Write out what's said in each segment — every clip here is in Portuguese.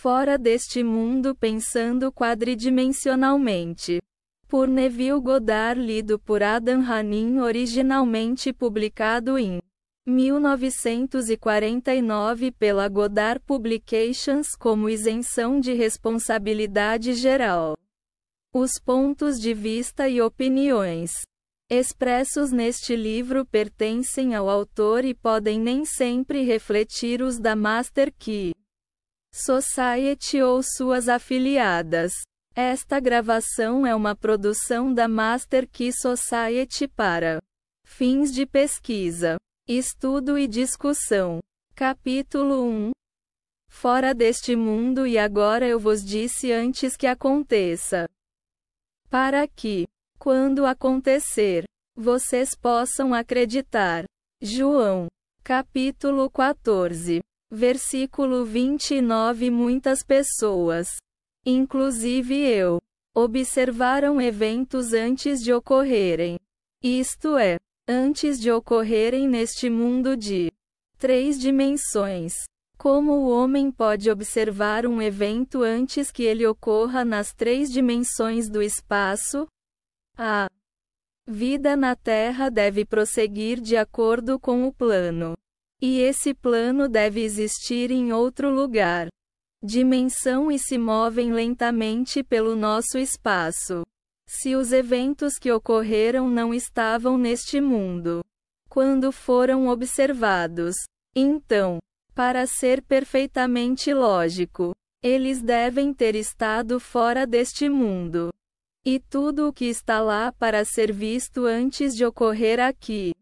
Fora deste mundo pensando quadridimensionalmente. Por Neville Goddard, lido por Adam Hanin, originalmente publicado em 1949 pela Goddard Publications como isenção de responsabilidade geral. Os pontos de vista e opiniões expressos neste livro pertencem ao autor e podem nem sempre refletir os da Master Key Society ou suas afiliadas. Esta gravação é uma produção da Master Key Society para fins de pesquisa, estudo e discussão. Capítulo 1. Fora deste mundo, e agora eu vos disse antes que aconteça, para que, quando acontecer, vocês possam acreditar. João, capítulo 14, versículo 29. Muitas pessoas, inclusive eu, observaram eventos antes de ocorrerem. Isto é, antes de ocorrerem neste mundo de 3 dimensões. Como o homem pode observar um evento antes que ele ocorra nas 3 dimensões do espaço? A vida na Terra deve prosseguir de acordo com o plano. E esse plano deve existir em outro lugar, dimensão, e se movem lentamente pelo nosso espaço. Se os eventos que ocorreram não estavam neste mundo quando foram observados, então, para ser perfeitamente lógico, eles devem ter estado fora deste mundo. E tudo o que está lá para ser visto antes de ocorrer aqui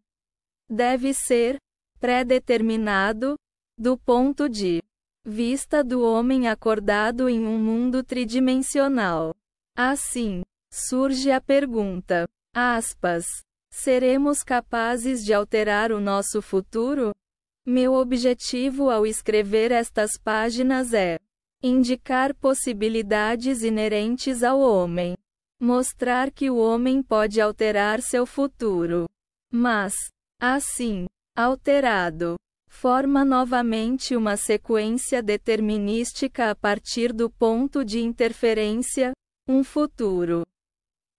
deve ser pré-determinado, do ponto de vista do homem acordado em um mundo tridimensional. Assim, surge a pergunta, seremos capazes de alterar o nosso futuro? Meu objetivo ao escrever estas páginas é indicar possibilidades inerentes ao homem, mostrar que o homem pode alterar seu futuro, mas, assim, alterado, forma novamente uma sequência determinística a partir do ponto de interferência, um futuro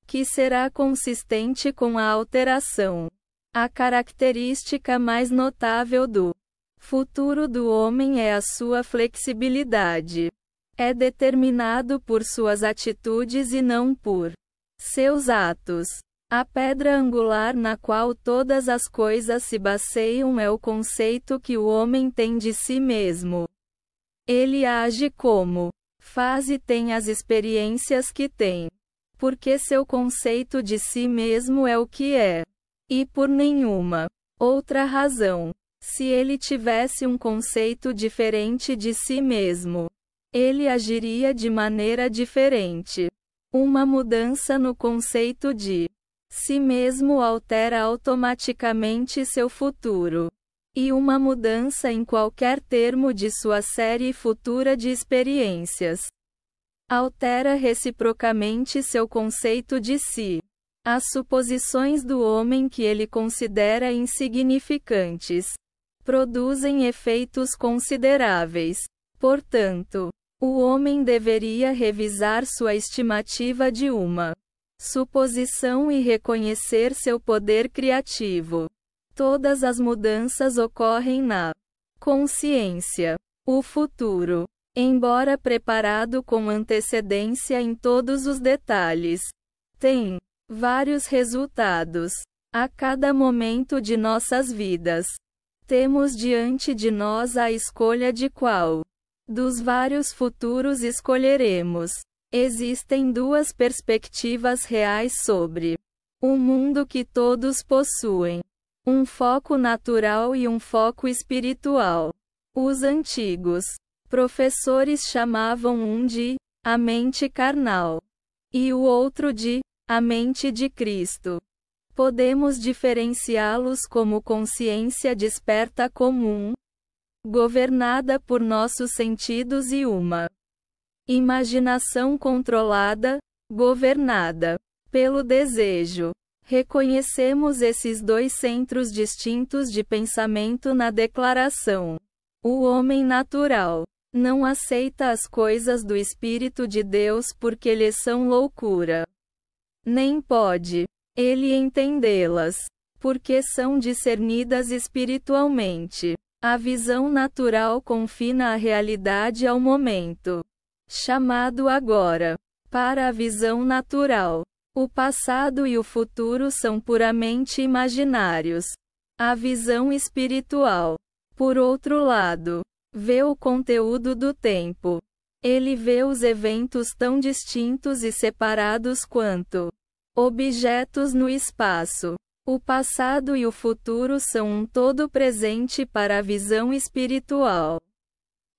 que será consistente com a alteração. A característica mais notável do futuro do homem é a sua flexibilidade. É determinado por suas atitudes e não por seus atos. A pedra angular na qual todas as coisas se baseiam é o conceito que o homem tem de si mesmo. Ele age como faz e tem as experiências que tem, porque seu conceito de si mesmo é o que é. E por nenhuma outra razão. Se ele tivesse um conceito diferente de si mesmo, ele agiria de maneira diferente. Uma mudança no conceito de si mesmo altera automaticamente seu futuro. E uma mudança em qualquer termo de sua série futura de experiências altera reciprocamente seu conceito de si. As suposições do homem que ele considera insignificantes produzem efeitos consideráveis. Portanto, o homem deveria revisar sua estimativa de uma suposição e reconhecer seu poder criativo. Todas as mudanças ocorrem na consciência. O futuro, embora preparado com antecedência em todos os detalhes, tem vários resultados. A cada momento de nossas vidas, temos diante de nós a escolha de qual dos vários futuros escolheremos. Existem 2 perspectivas reais sobre o mundo que todos possuem: um foco natural e um foco espiritual. Os antigos professores chamavam um de a mente carnal e o outro de a mente de Cristo. Podemos diferenciá-los como consciência desperta comum, governada por nossos sentidos, e uma imaginação controlada, governada pelo desejo. Reconhecemos esses 2 centros distintos de pensamento na declaração: o homem natural. Não aceita as coisas do Espírito de Deus porque lhes são loucura. Nem pode ele entendê-las, porque são discernidas espiritualmente. A visão natural confina a realidade ao momento chamado agora. Para a visão natural, o passado e o futuro são puramente imaginários. A visão espiritual, por outro lado, vê o conteúdo do tempo. Ele vê os eventos tão distintos e separados quanto objetos no espaço. O passado e o futuro são um todo presente para a visão espiritual.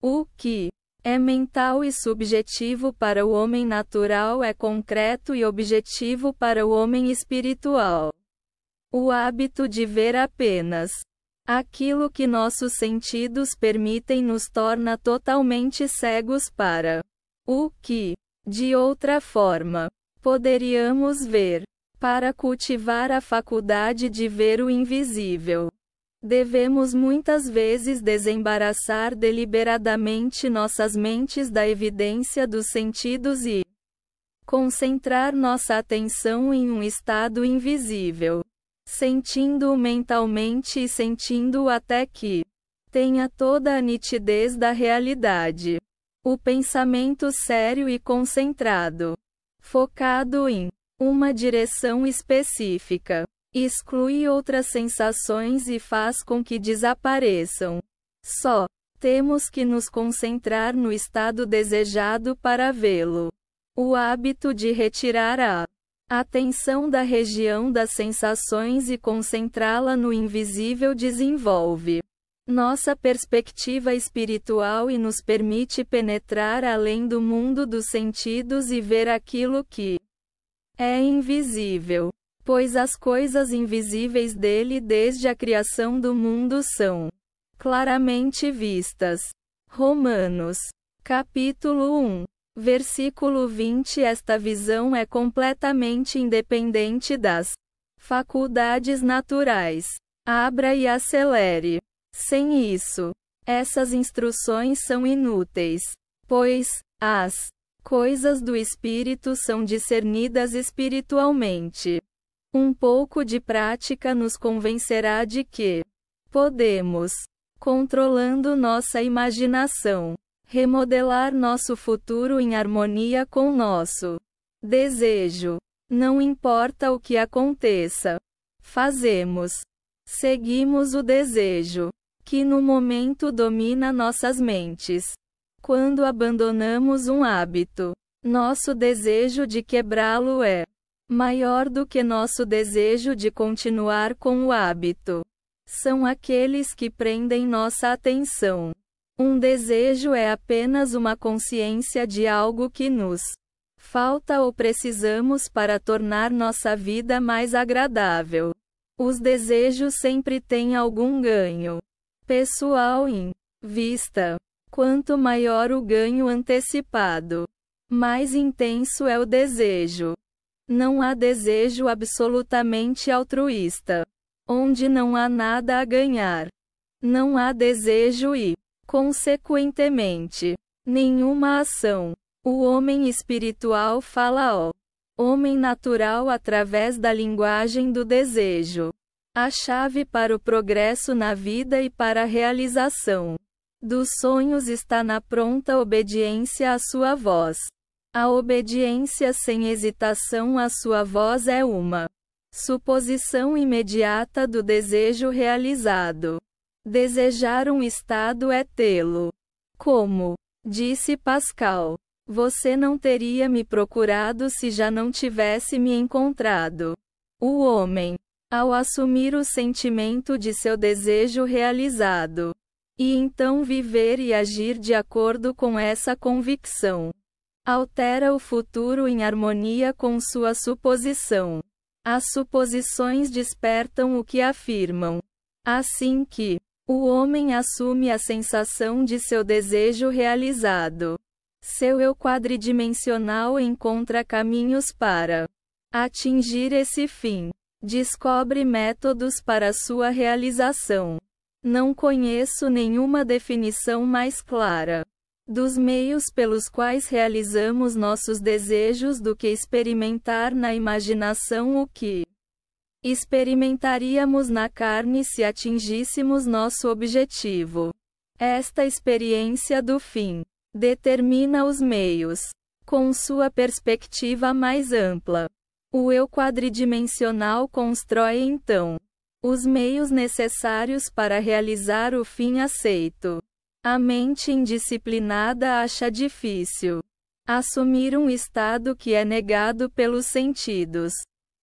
O que é mental e subjetivo para o homem natural é concreto e objetivo para o homem espiritual. O hábito de ver apenas aquilo que nossos sentidos permitem nos torna totalmente cegos para o que, de outra forma, poderíamos ver. Para cultivar a faculdade de ver o invisível, devemos muitas vezes desembaraçar deliberadamente nossas mentes da evidência dos sentidos e concentrar nossa atenção em um estado invisível, sentindo-o mentalmente e sentindo-o até que tenha toda a nitidez da realidade. O pensamento sério e concentrado, focado em uma direção específica, exclui outras sensações e faz com que desapareçam. Só temos que nos concentrar no estado desejado para vê-lo. O hábito de retirar a atenção da região das sensações e concentrá-la no invisível desenvolve nossa perspectiva espiritual e nos permite penetrar além do mundo dos sentidos e ver aquilo que é invisível, pois as coisas invisíveis dele desde a criação do mundo são claramente vistas. Romanos, capítulo 1, versículo 20. Esta visão é completamente independente das faculdades naturais. Abra e acelere. Sem isso, essas instruções são inúteis, pois as coisas do Espírito são discernidas espiritualmente. Um pouco de prática nos convencerá de que podemos, controlando nossa imaginação, remodelar nosso futuro em harmonia com nosso desejo. Não importa o que aconteça, fazemos, seguimos o desejo, que no momento domina nossas mentes. Quando abandonamos um hábito, nosso desejo de quebrá-lo é maior do que nosso desejo de continuar com o hábito. São aqueles que prendem nossa atenção. Um desejo é apenas uma consciência de algo que nos falta ou precisamos para tornar nossa vida mais agradável. Os desejos sempre têm algum ganho pessoal em vista. Quanto maior o ganho antecipado, mais intenso é o desejo. Não há desejo absolutamente altruísta, onde não há nada a ganhar. Não há desejo e, consequentemente, nenhuma ação. O homem espiritual fala ao homem natural através da linguagem do desejo. A chave para o progresso na vida e para a realização dos sonhos está na pronta obediência à sua voz. A obediência sem hesitação à sua voz é uma suposição imediata do desejo realizado. Desejar um estado é tê-lo. Como disse Pascal, você não teria me procurado se já não tivesse me encontrado. O homem, ao assumir o sentimento de seu desejo realizado, e então viver e agir de acordo com essa convicção, altera o futuro em harmonia com sua suposição. As suposições despertam o que afirmam. Assim que o homem assume a sensação de seu desejo realizado, seu eu quadridimensional encontra caminhos para atingir esse fim. Descobre métodos para sua realização. Não conheço nenhuma definição mais clara. dos meios pelos quais realizamos nossos desejos do que experimentar na imaginação o que experimentaríamos na carne se atingíssemos nosso objetivo. Esta experiência do fim determina os meios. Com sua perspectiva mais ampla, o eu quadridimensional constrói então os meios necessários para realizar o fim aceito. A mente indisciplinada acha difícil assumir um estado que é negado pelos sentidos.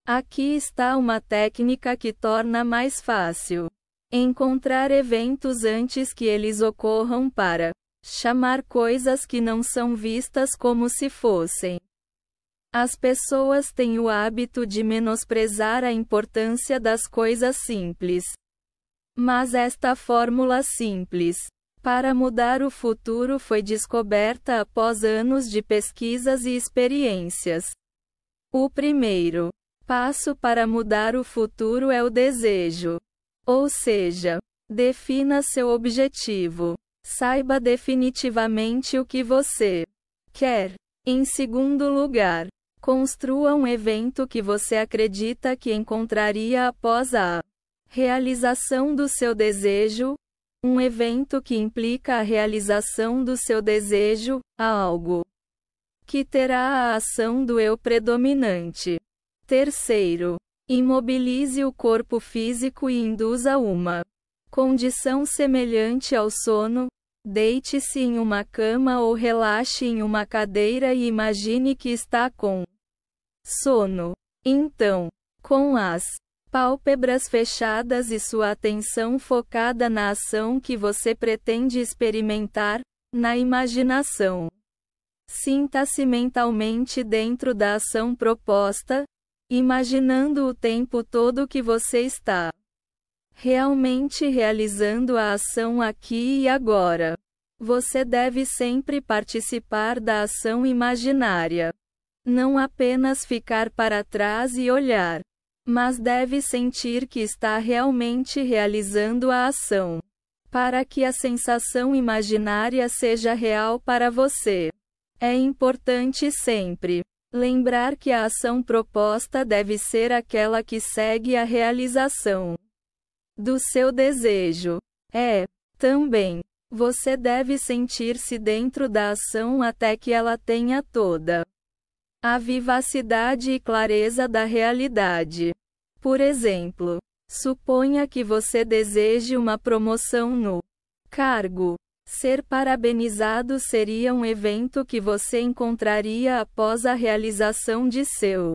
Aqui está uma técnica que torna mais fácil encontrar eventos antes que eles ocorram para chamar coisas que não são vistas como se fossem. As pessoas têm o hábito de menosprezar a importância das coisas simples. Mas esta fórmula simples para mudar o futuro foi descoberta após anos de pesquisas e experiências. O primeiro passo para mudar o futuro é o desejo. Ou seja, defina seu objetivo. Saiba definitivamente o que você quer. Em segundo lugar, construa um evento que você acredita que encontraria após a realização do seu desejo. Um evento que implica a realização do seu desejo, algo que terá a ação do eu predominante. Terceiro, imobilize o corpo físico e induza uma condição semelhante ao sono. Deite-se em uma cama ou relaxe em uma cadeira e imagine que está com sono. Então, com as pálpebras fechadas e sua atenção focada na ação que você pretende experimentar, na imaginação. Sinta-se mentalmente dentro da ação proposta, imaginando o tempo todo que você está realmente realizando a ação aqui e agora. Você deve sempre participar da ação imaginária. Não apenas ficar para trás e olhar, mas deve sentir que está realmente realizando a ação. Para que a sensação imaginária seja real para você, é importante sempre lembrar que a ação proposta deve ser aquela que segue a realização do seu desejo. Também, você deve sentir-se dentro da ação até que ela tenha toda a vivacidade e clareza da realidade. Por exemplo, suponha que você deseje uma promoção no cargo. Ser parabenizado seria um evento que você encontraria após a realização de seu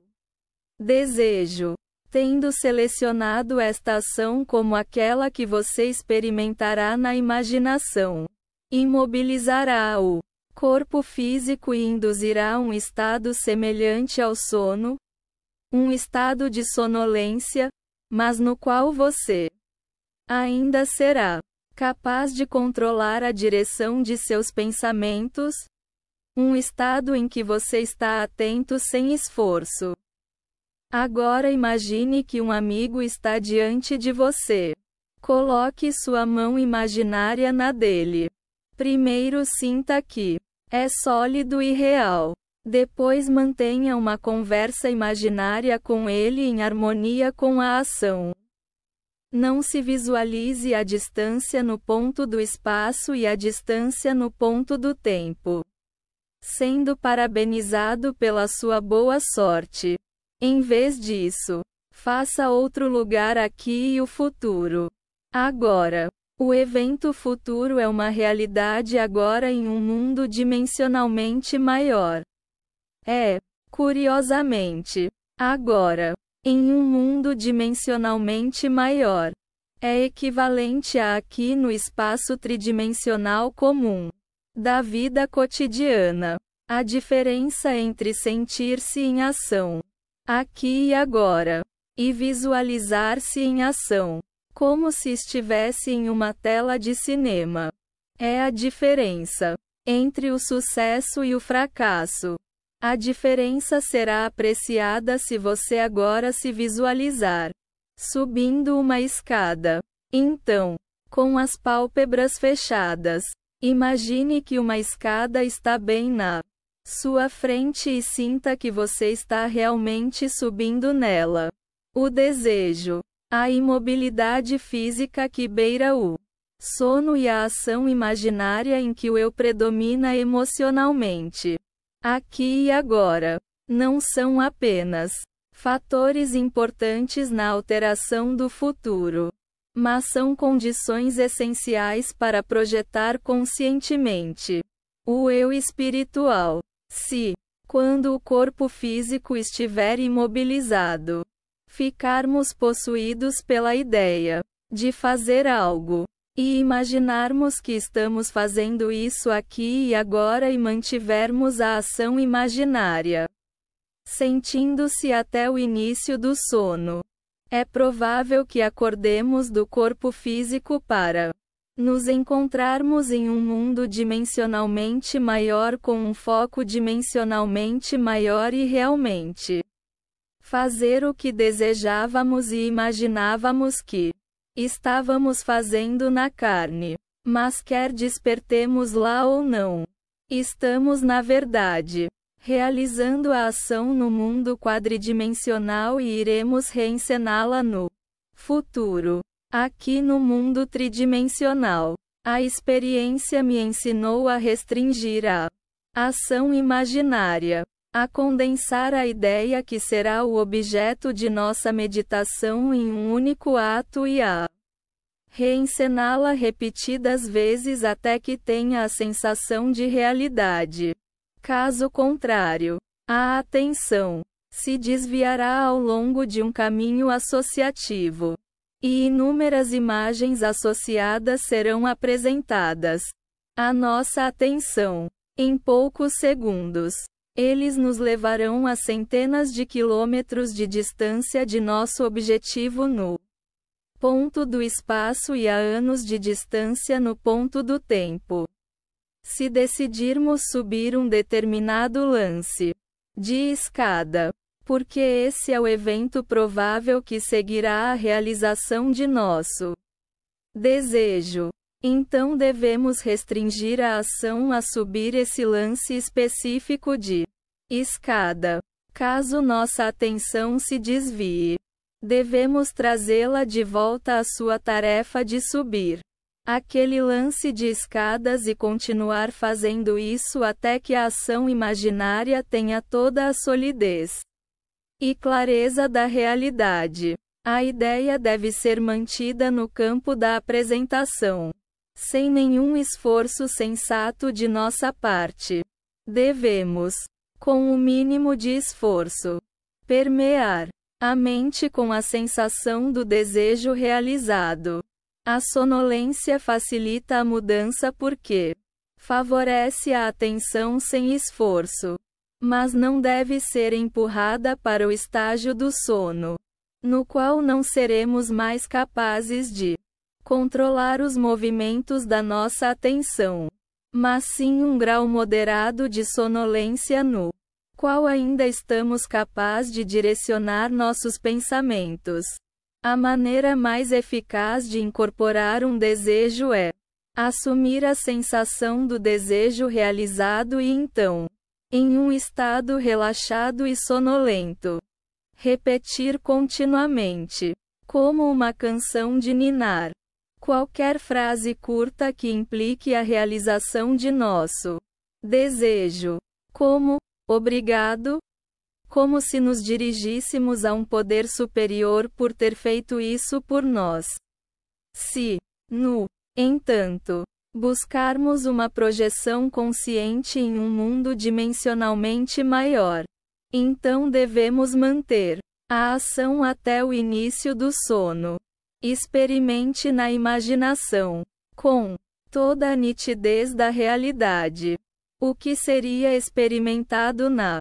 desejo. Tendo selecionado esta ação como aquela que você experimentará na imaginação, imobilizará o corpo físico e induzirá um estado semelhante ao sono, um estado de sonolência, mas no qual você ainda será capaz de controlar a direção de seus pensamentos, um estado em que você está atento sem esforço. Agora imagine que um amigo está diante de você. Coloque sua mão imaginária na dele. Primeiro sinta que é sólido e real. Depois mantenha uma conversa imaginária com ele em harmonia com a ação. Não se visualize a distância no ponto do espaço e a distância no ponto do tempo. Sendo parabenizado pela sua boa sorte. Em vez disso, faça outro lugar aqui e o futuro. Agora. O evento futuro é uma realidade agora em um mundo dimensionalmente maior. Curiosamente, agora, em um mundo dimensionalmente maior, é equivalente a aqui no espaço tridimensional comum da vida cotidiana. A diferença entre sentir-se em ação, aqui e agora, e visualizar-se em ação, como se estivesse em uma tela de cinema, é a diferença entre o sucesso e o fracasso. A diferença será apreciada se você agora se visualizar subindo uma escada. Então, com as pálpebras fechadas, Imagine que uma escada está bem na sua frente e sinta que você está realmente subindo nela. O desejo, a imobilidade física que beira o sono e a ação imaginária em que o eu predomina emocionalmente. Aqui e agora. Não são apenas fatores importantes na alteração do futuro, mas são condições essenciais para projetar conscientemente o eu espiritual. Se, quando o corpo físico estiver imobilizado, ficarmos possuídos pela ideia de fazer algo, e imaginarmos que estamos fazendo isso aqui e agora e mantivermos a ação imaginária, sentindo-se até o início do sono, é provável que acordemos do corpo físico para nos encontrarmos em um mundo dimensionalmente maior com um foco dimensionalmente maior e realmente fazer o que desejávamos e imaginávamos que estávamos fazendo na carne. Mas quer despertemos lá ou não, estamos na verdade realizando a ação no mundo quadridimensional e iremos reencená-la no futuro. Aqui no mundo tridimensional, a experiência me ensinou a restringir a ação imaginária, a condensar a ideia que será o objeto de nossa meditação em um único ato e a reencená-la repetidas vezes até que tenha a sensação de realidade. Caso contrário, a atenção se desviará ao longo de um caminho associativo, e inúmeras imagens associadas serão apresentadas à nossa atenção. Em poucos segundos, eles nos levarão a centenas de quilômetros de distância de nosso objetivo no ponto do espaço e a anos de distância no ponto do tempo. Se decidirmos subir um determinado lance de escada, porque esse é o evento provável que seguirá a realização de nosso desejo, então devemos restringir a ação a subir esse lance específico de escada. Caso nossa atenção se desvie, devemos trazê-la de volta à sua tarefa de subir aquele lance de escadas e continuar fazendo isso até que a ação imaginária tenha toda a solidez e clareza da realidade. A ideia deve ser mantida no campo da apresentação, sem nenhum esforço sensato de nossa parte. Devemos, com o mínimo de esforço, permear a mente com a sensação do desejo realizado. A sonolência facilita a mudança porque favorece a atenção sem esforço, mas não deve ser empurrada para o estágio do sono, no qual não seremos mais capazes de controlar os movimentos da nossa atenção, mas sim um grau moderado de sonolência no qual ainda estamos capazes de direcionar nossos pensamentos. A maneira mais eficaz de incorporar um desejo é assumir a sensação do desejo realizado e então, em um estado relaxado e sonolento, repetir continuamente, como uma canção de ninar, qualquer frase curta que implique a realização de nosso desejo, como obrigado, como se nos dirigíssemos a um poder superior por ter feito isso por nós. Se, no entanto, buscarmos uma projeção consciente em um mundo dimensionalmente maior, então devemos manter a ação até o início do sono. Experimente na imaginação, com toda a nitidez da realidade, o que seria experimentado na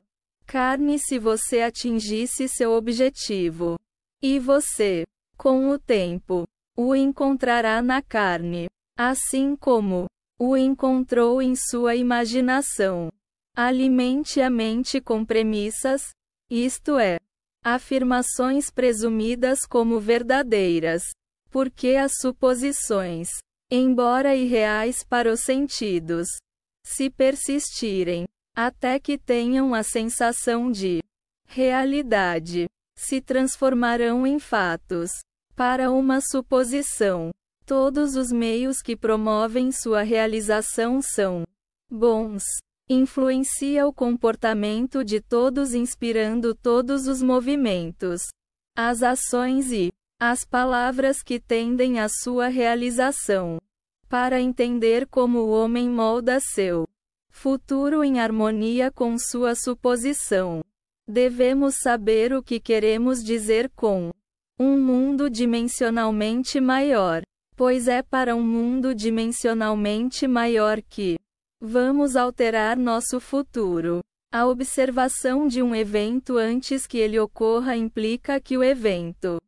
carne se você atingisse seu objetivo. E você, com o tempo, o encontrará na carne, assim como o encontrou em sua imaginação. Alimente a mente com premissas, isto é, afirmações presumidas como verdadeiras, porque as suposições embora irreais para os sentidos, se persistirem, até que tenham a sensação de realidade, se transformarão em fatos. Para uma suposição, todos os meios que promovem sua realização são bons. Influencia o comportamento de todos, inspirando todos os movimentos, as ações e as palavras que tendem à sua realização. Para entender como o homem molda seu futuro em harmonia com sua suposição, devemos saber o que queremos dizer com um mundo dimensionalmente maior, pois é para um mundo dimensionalmente maior que vamos alterar nosso futuro. A observação de um evento antes que ele ocorra implica que o evento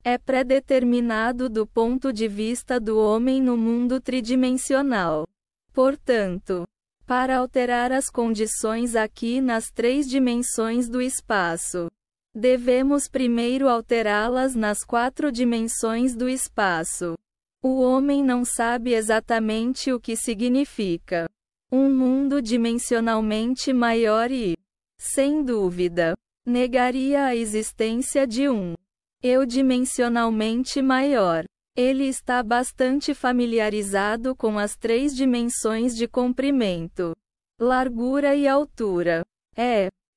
é predeterminado do ponto de vista do homem no mundo tridimensional. Portanto, para alterar as condições aqui nas 3 dimensões do espaço, devemos primeiro alterá-las nas 4 dimensões do espaço. O homem não sabe exatamente o que significa um mundo dimensionalmente maior e, sem dúvida, negaria a existência de um eu dimensionalmente maior. Ele está bastante familiarizado com as 3 dimensões de comprimento, largura e altura.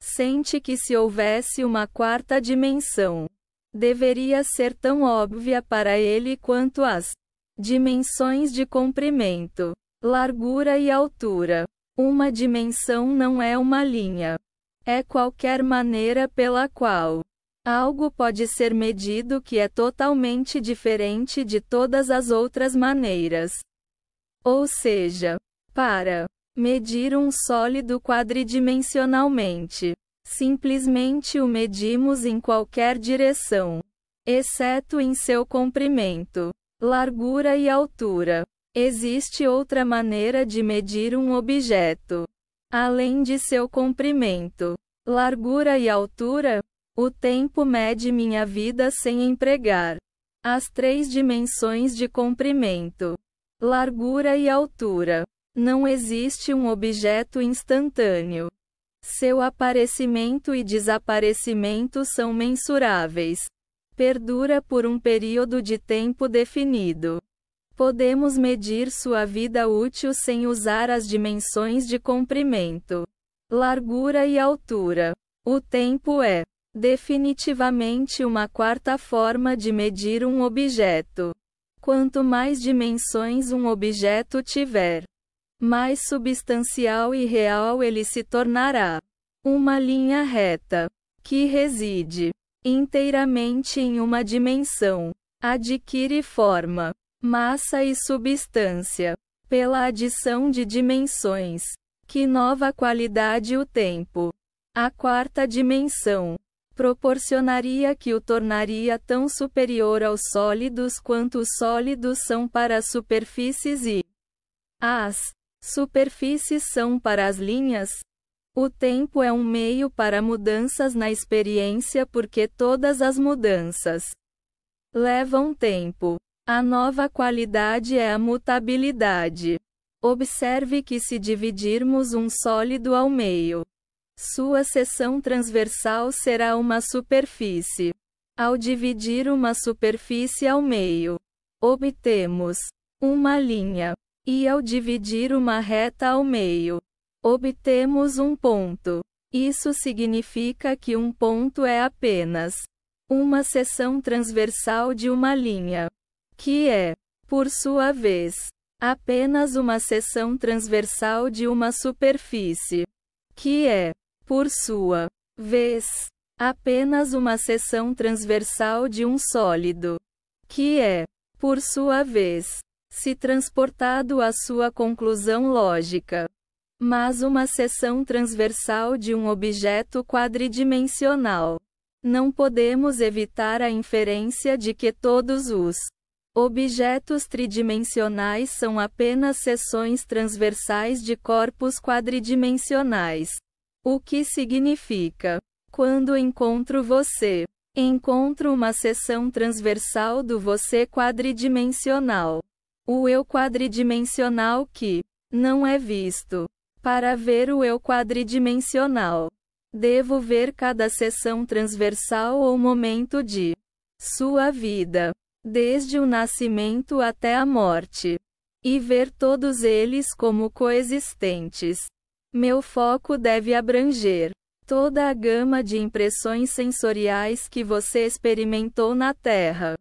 Sente que se houvesse uma 4ª dimensão, deveria ser tão óbvia para ele quanto as dimensões de comprimento, largura e altura. Uma dimensão não é uma linha. É qualquer maneira pela qual algo pode ser medido que é totalmente diferente de todas as outras maneiras. Ou seja, para medir um sólido quadridimensionalmente, simplesmente o medimos em qualquer direção, exceto em seu comprimento, largura e altura. Existe outra maneira de medir um objeto, além de seu comprimento, largura e altura? O tempo mede minha vida sem empregar as 3 dimensões de comprimento, largura e altura. Não existe um objeto instantâneo. Seu aparecimento e desaparecimento são mensuráveis. Perdura por um período de tempo definido. Podemos medir sua vida útil sem usar as dimensões de comprimento, largura e altura. O tempo é definitivamente uma 4ª forma de medir um objeto. Quanto mais dimensões um objeto tiver, mais substancial e real ele se tornará. Uma linha reta, que reside inteiramente em uma dimensão, adquire forma, massa e substância pela adição de dimensões. Que nova qualidade o tempo, a 4ª dimensão, proporcionaria que o tornaria tão superior aos sólidos quanto os sólidos são para as superfícies e as superfícies são para as linhas? O tempo é um meio para mudanças na experiência porque todas as mudanças levam tempo. A nova qualidade é a mutabilidade. Observe que se dividirmos um sólido ao meio, sua seção transversal será uma superfície. Ao dividir uma superfície ao meio, obtemos uma linha. E ao dividir uma reta ao meio, obtemos um ponto. Isso significa que um ponto é apenas uma seção transversal de uma linha, que é, por sua vez, apenas uma seção transversal de uma superfície, que é, por sua vez, apenas uma seção transversal de um sólido, que é, por sua vez, se transportado à sua conclusão lógica, mas uma seção transversal de um objeto quadridimensional. Não podemos evitar a inferência de que todos os objetos tridimensionais são apenas seções transversais de corpos quadridimensionais. O que significa, quando encontro você, encontro uma seção transversal do você quadridimensional. O eu quadridimensional que não é visto. Para ver o eu quadridimensional, devo ver cada seção transversal ou momento de sua vida, desde o nascimento até a morte, e ver todos eles como coexistentes. Meu foco deve abranger toda a gama de impressões sensoriais que você experimentou na Terra,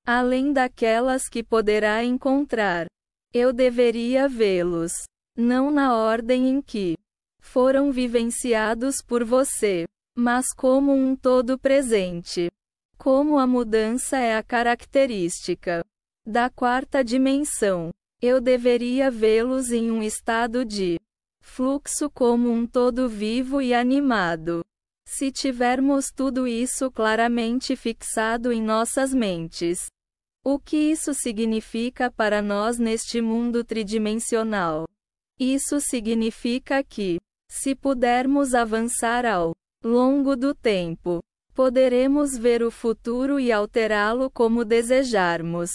além daquelas que poderá encontrar. Eu deveria vê-los, não na ordem em que foram vivenciados por você, mas como um todo presente. Como a mudança é a característica da quarta dimensão, eu deveria vê-los em um estado de fluxo como um todo vivo e animado. Se tivermos tudo isso claramente fixado em nossas mentes, o que isso significa para nós neste mundo tridimensional? Isso significa que, se pudermos avançar ao longo do tempo, poderemos ver o futuro e alterá-lo como desejarmos.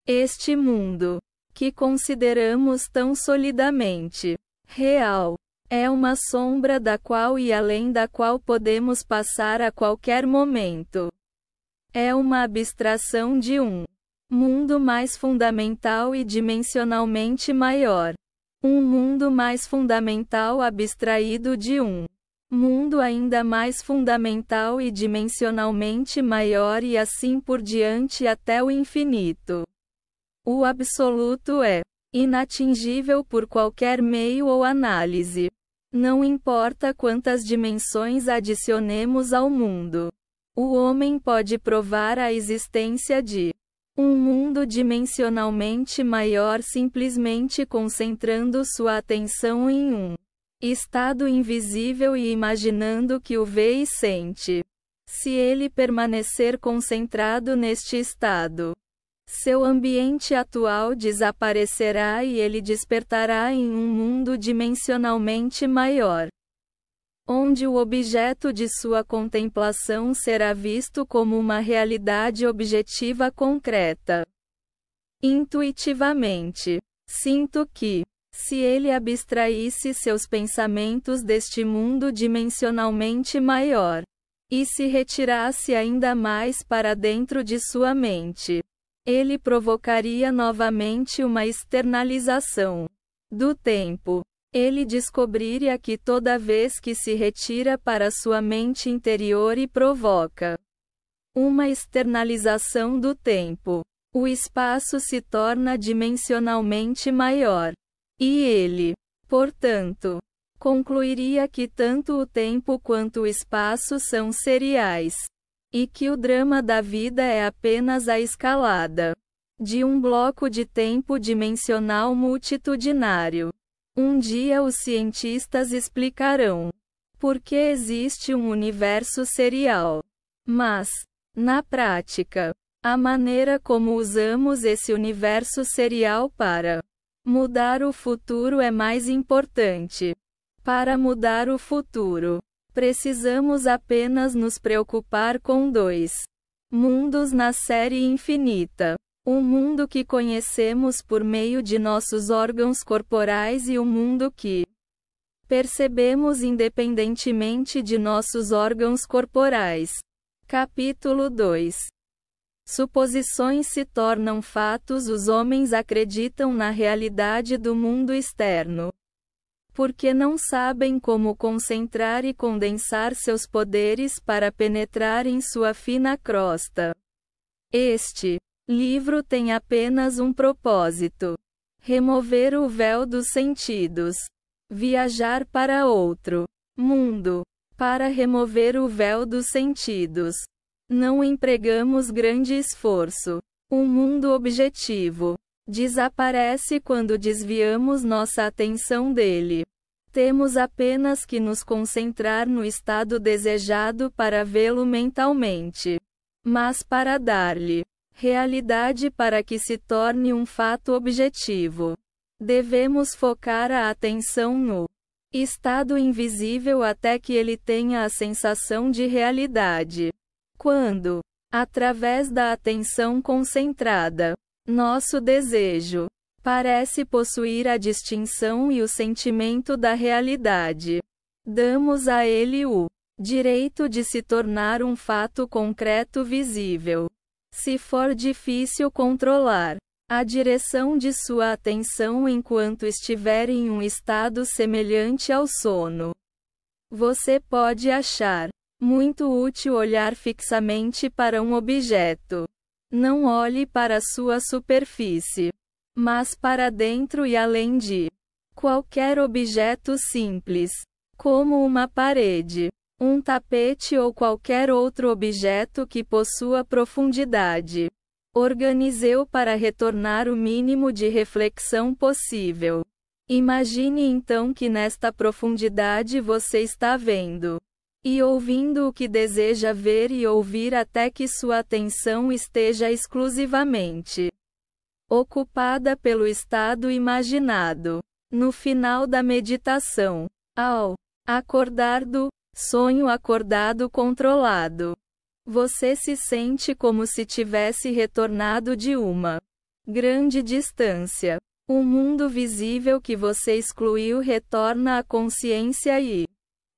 Este mundo, que consideramos tão solidamente real, é uma sombra da qual e além da qual podemos passar a qualquer momento. É uma abstração de um mundo mais fundamental e dimensionalmente maior. Um mundo mais fundamental abstraído de um mundo ainda mais fundamental e dimensionalmente maior e assim por diante até o infinito. O absoluto é inatingível por qualquer meio ou análise. Não importa quantas dimensões adicionemos ao mundo. O homem pode provar a existência de um mundo dimensionalmente maior simplesmente concentrando sua atenção em um estado invisível e imaginando que o vê e sente. Se ele permanecer concentrado neste estado, seu ambiente atual desaparecerá e ele despertará em um mundo dimensionalmente maior, onde o objeto de sua contemplação será visto como uma realidade objetiva concreta. Intuitivamente, sinto que, se ele abstraísse seus pensamentos deste mundo dimensionalmente maior, e se retirasse ainda mais para dentro de sua mente, ele provocaria novamente uma externalização do tempo. Ele descobriria que toda vez que se retira para sua mente interior e provoca uma externalização do tempo, o espaço se torna dimensionalmente maior. E ele, portanto, concluiria que tanto o tempo quanto o espaço são seriais, e que o drama da vida é apenas a escalada de um bloco de tempo dimensional multitudinário. Um dia os cientistas explicarão por que existe um universo serial. Mas, na prática, a maneira como usamos esse universo serial para mudar o futuro é mais importante. Para mudar o futuro, precisamos apenas nos preocupar com dois mundos na série infinita. Um mundo que conhecemos por meio de nossos órgãos corporais e um mundo que percebemos independentemente de nossos órgãos corporais. Capítulo 2. Suposições se tornam fatos. Os homens acreditam na realidade do mundo externo, porque não sabem como concentrar e condensar seus poderes para penetrar em sua fina crosta. Este livro tem apenas um propósito: remover o véu dos sentidos, viajar para outro mundo. Para remover o véu dos sentidos, não empregamos grande esforço. Um mundo objetivo desaparece quando desviamos nossa atenção dele. Temos apenas que nos concentrar no estado desejado para vê-lo mentalmente. Mas para dar-lhe realidade, para que se torne um fato objetivo, devemos focar a atenção no estado invisível até que ele tenha a sensação de realidade. Quando, através da atenção concentrada, nosso desejo parece possuir a distinção e o sentimento da realidade. Damos a ele o direito de se tornar um fato concreto visível. Se for difícil controlar a direção de sua atenção enquanto estiver em um estado semelhante ao sono, você pode achar muito útil olhar fixamente para um objeto. Não olhe para sua superfície, mas para dentro e além de qualquer objeto simples, como uma parede, um tapete ou qualquer outro objeto que possua profundidade. Organize-o para retornar o mínimo de reflexão possível. Imagine então que nesta profundidade você está vendo e ouvindo o que deseja ver e ouvir até que sua atenção esteja exclusivamente ocupada pelo estado imaginado. No final da meditação, ao acordar do sonho acordado controlado, você se sente como se tivesse retornado de uma grande distância. O mundo visível que você excluiu retorna à consciência e,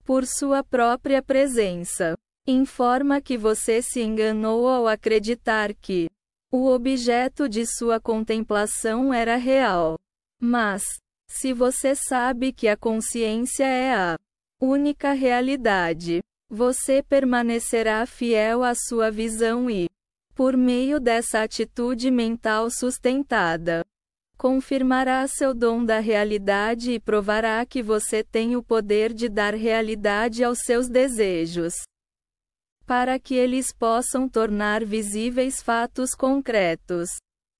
por sua própria presença, informa que você se enganou ao acreditar que o objeto de sua contemplação era real. Mas, se você sabe que a consciência é a única realidade, você permanecerá fiel à sua visão e, por meio dessa atitude mental sustentada, confirmará seu dom da realidade e provará que você tem o poder de dar realidade aos seus desejos, para que eles possam tornar visíveis fatos concretos.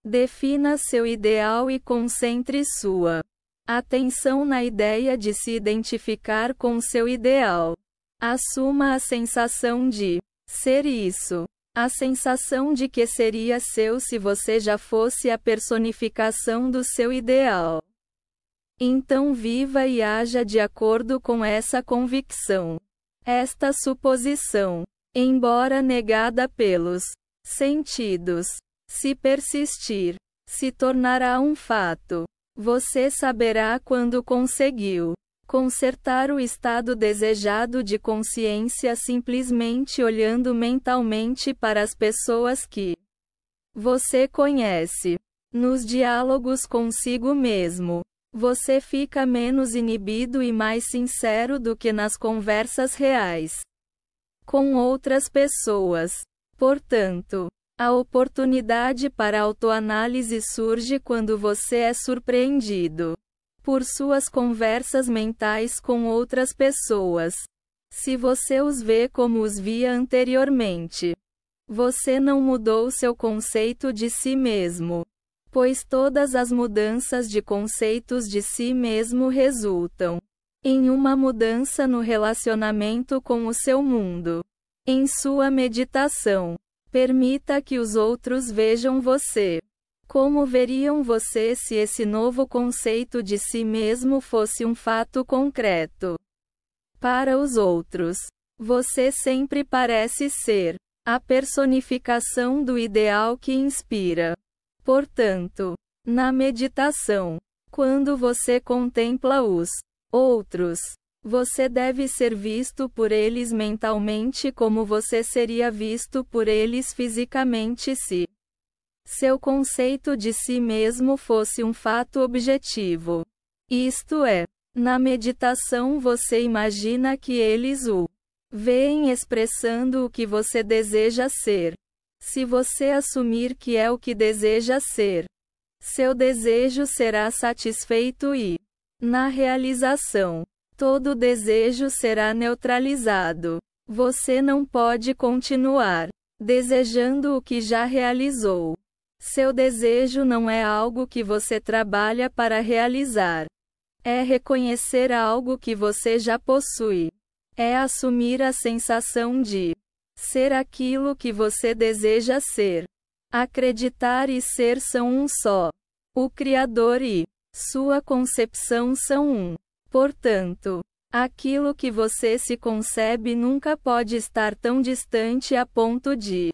Defina seu ideal e concentre sua atenção na ideia de se identificar com seu ideal. Assuma a sensação de ser isso. A sensação de que seria seu se você já fosse a personificação do seu ideal. Então viva e haja de acordo com essa convicção. Esta suposição, embora negada pelos sentidos, se persistir, se tornará um fato. Você saberá quando conseguiu consertar o estado desejado de consciência simplesmente olhando mentalmente para as pessoas que você conhece. Nos diálogos consigo mesmo, você fica menos inibido e mais sincero do que nas conversas reais com outras pessoas. Portanto, a oportunidade para autoanálise surge quando você é surpreendido por suas conversas mentais com outras pessoas. Se você os vê como os via anteriormente, você não mudou seu conceito de si mesmo, pois todas as mudanças de conceitos de si mesmo resultam em uma mudança no relacionamento com o seu mundo. Em sua meditação, permita que os outros vejam você. Como veriam você se esse novo conceito de si mesmo fosse um fato concreto? Para os outros, você sempre parece ser a personificação do ideal que inspira. Portanto, na meditação, quando você contempla os outros, você deve ser visto por eles mentalmente como você seria visto por eles fisicamente se seu conceito de si mesmo fosse um fato objetivo. Isto é, na meditação você imagina que eles o veem expressando o que você deseja ser. Se você assumir que é o que deseja ser, seu desejo será satisfeito e, na realização, todo desejo será neutralizado. Você não pode continuar desejando o que já realizou. Seu desejo não é algo que você trabalha para realizar. É reconhecer algo que você já possui. É assumir a sensação de ser aquilo que você deseja ser. Acreditar e ser são um só. O Criador e sua concepção são um. Portanto, aquilo que você se concebe nunca pode estar tão distante a ponto de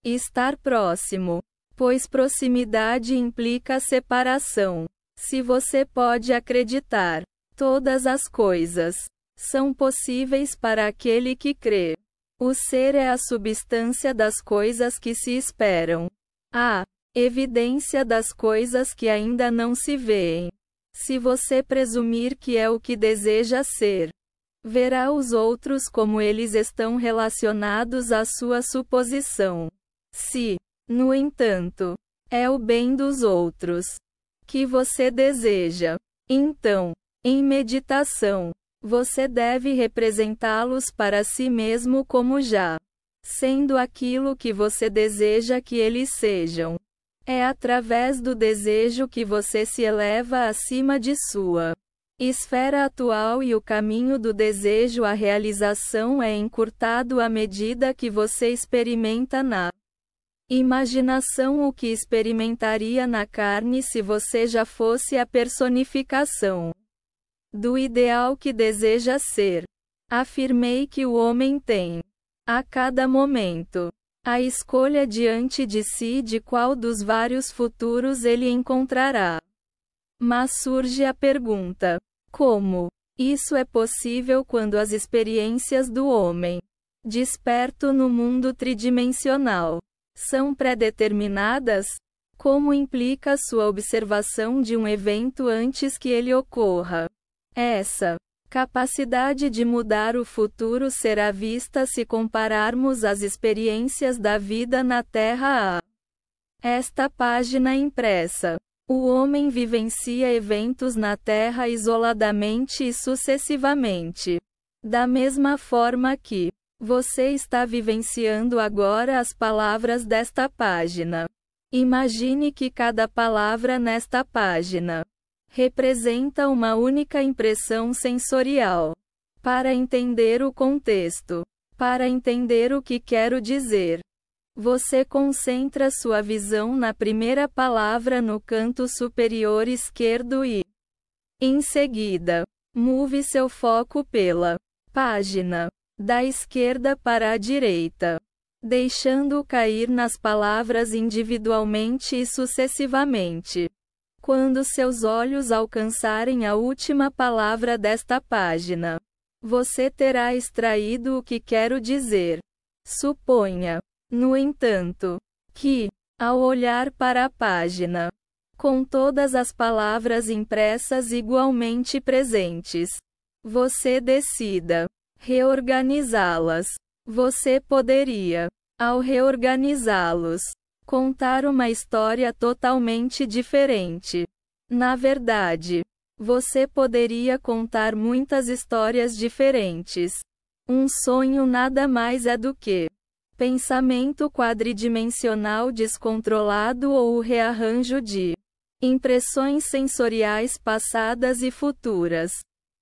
estar próximo. pois proximidade implica separação. Se você pode acreditar, todas as coisas são possíveis para aquele que crê. O ser é a substância das coisas que se esperam. A evidência das coisas que ainda não se veem. Se você presumir que é o que deseja ser, verá os outros como eles estão relacionados à sua suposição. Se, no entanto, é o bem dos outros que você deseja, então, em meditação, você deve representá-los para si mesmo como já sendo aquilo que você deseja que eles sejam. É através do desejo que você se eleva acima de sua esfera atual e o caminho do desejo à realização é encurtado à medida que você experimenta na imaginação o que experimentaria na carne se você já fosse a personificação do ideal que deseja ser. Afirmei que o homem tem, a cada momento, a escolha diante de si de qual dos vários futuros ele encontrará. Mas surge a pergunta: como isso é possível quando as experiências do homem, desperto no mundo tridimensional, são pré-determinadas? Como implica sua observação de um evento antes que ele ocorra? Essa capacidade de mudar o futuro será vista se compararmos as experiências da vida na Terra a esta página impressa. O homem vivencia eventos na Terra isoladamente e sucessivamente. Da mesma forma que você está vivenciando agora as palavras desta página. Imagine que cada palavra nesta página representa uma única impressão sensorial. Para entender o contexto, para entender o que quero dizer, você concentra sua visão na primeira palavra no canto superior esquerdo e, em seguida, move seu foco pela página da esquerda para a direita, deixando-o cair nas palavras individualmente e sucessivamente. Quando seus olhos alcançarem a última palavra desta página, você terá extraído o que quero dizer. Suponha, no entanto, que, ao olhar para a página, com todas as palavras impressas igualmente presentes, você decida reorganizá-las. Você poderia, ao reorganizá-los, contar uma história totalmente diferente. Na verdade, você poderia contar muitas histórias diferentes. Um sonho nada mais é do que pensamento quadridimensional descontrolado ou o rearranjo de impressões sensoriais passadas e futuras.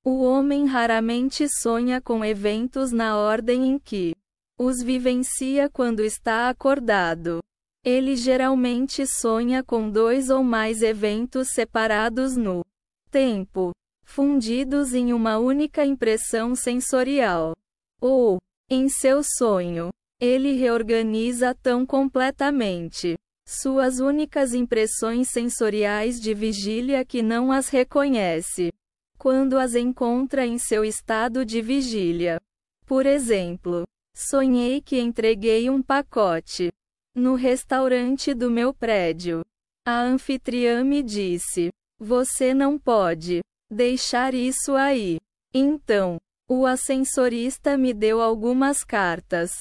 O homem raramente sonha com eventos na ordem em que os vivencia quando está acordado. Ele geralmente sonha com 2 ou mais eventos separados no tempo, fundidos em uma única impressão sensorial. Ou, em seu sonho, ele reorganiza tão completamente suas únicas impressões sensoriais de vigília que não as reconhece quando as encontra em seu estado de vigília. Por exemplo, sonhei que entreguei um pacote no restaurante do meu prédio. A anfitriã me disse: "Você não pode deixar isso aí." Então, o ascensorista me deu algumas cartas.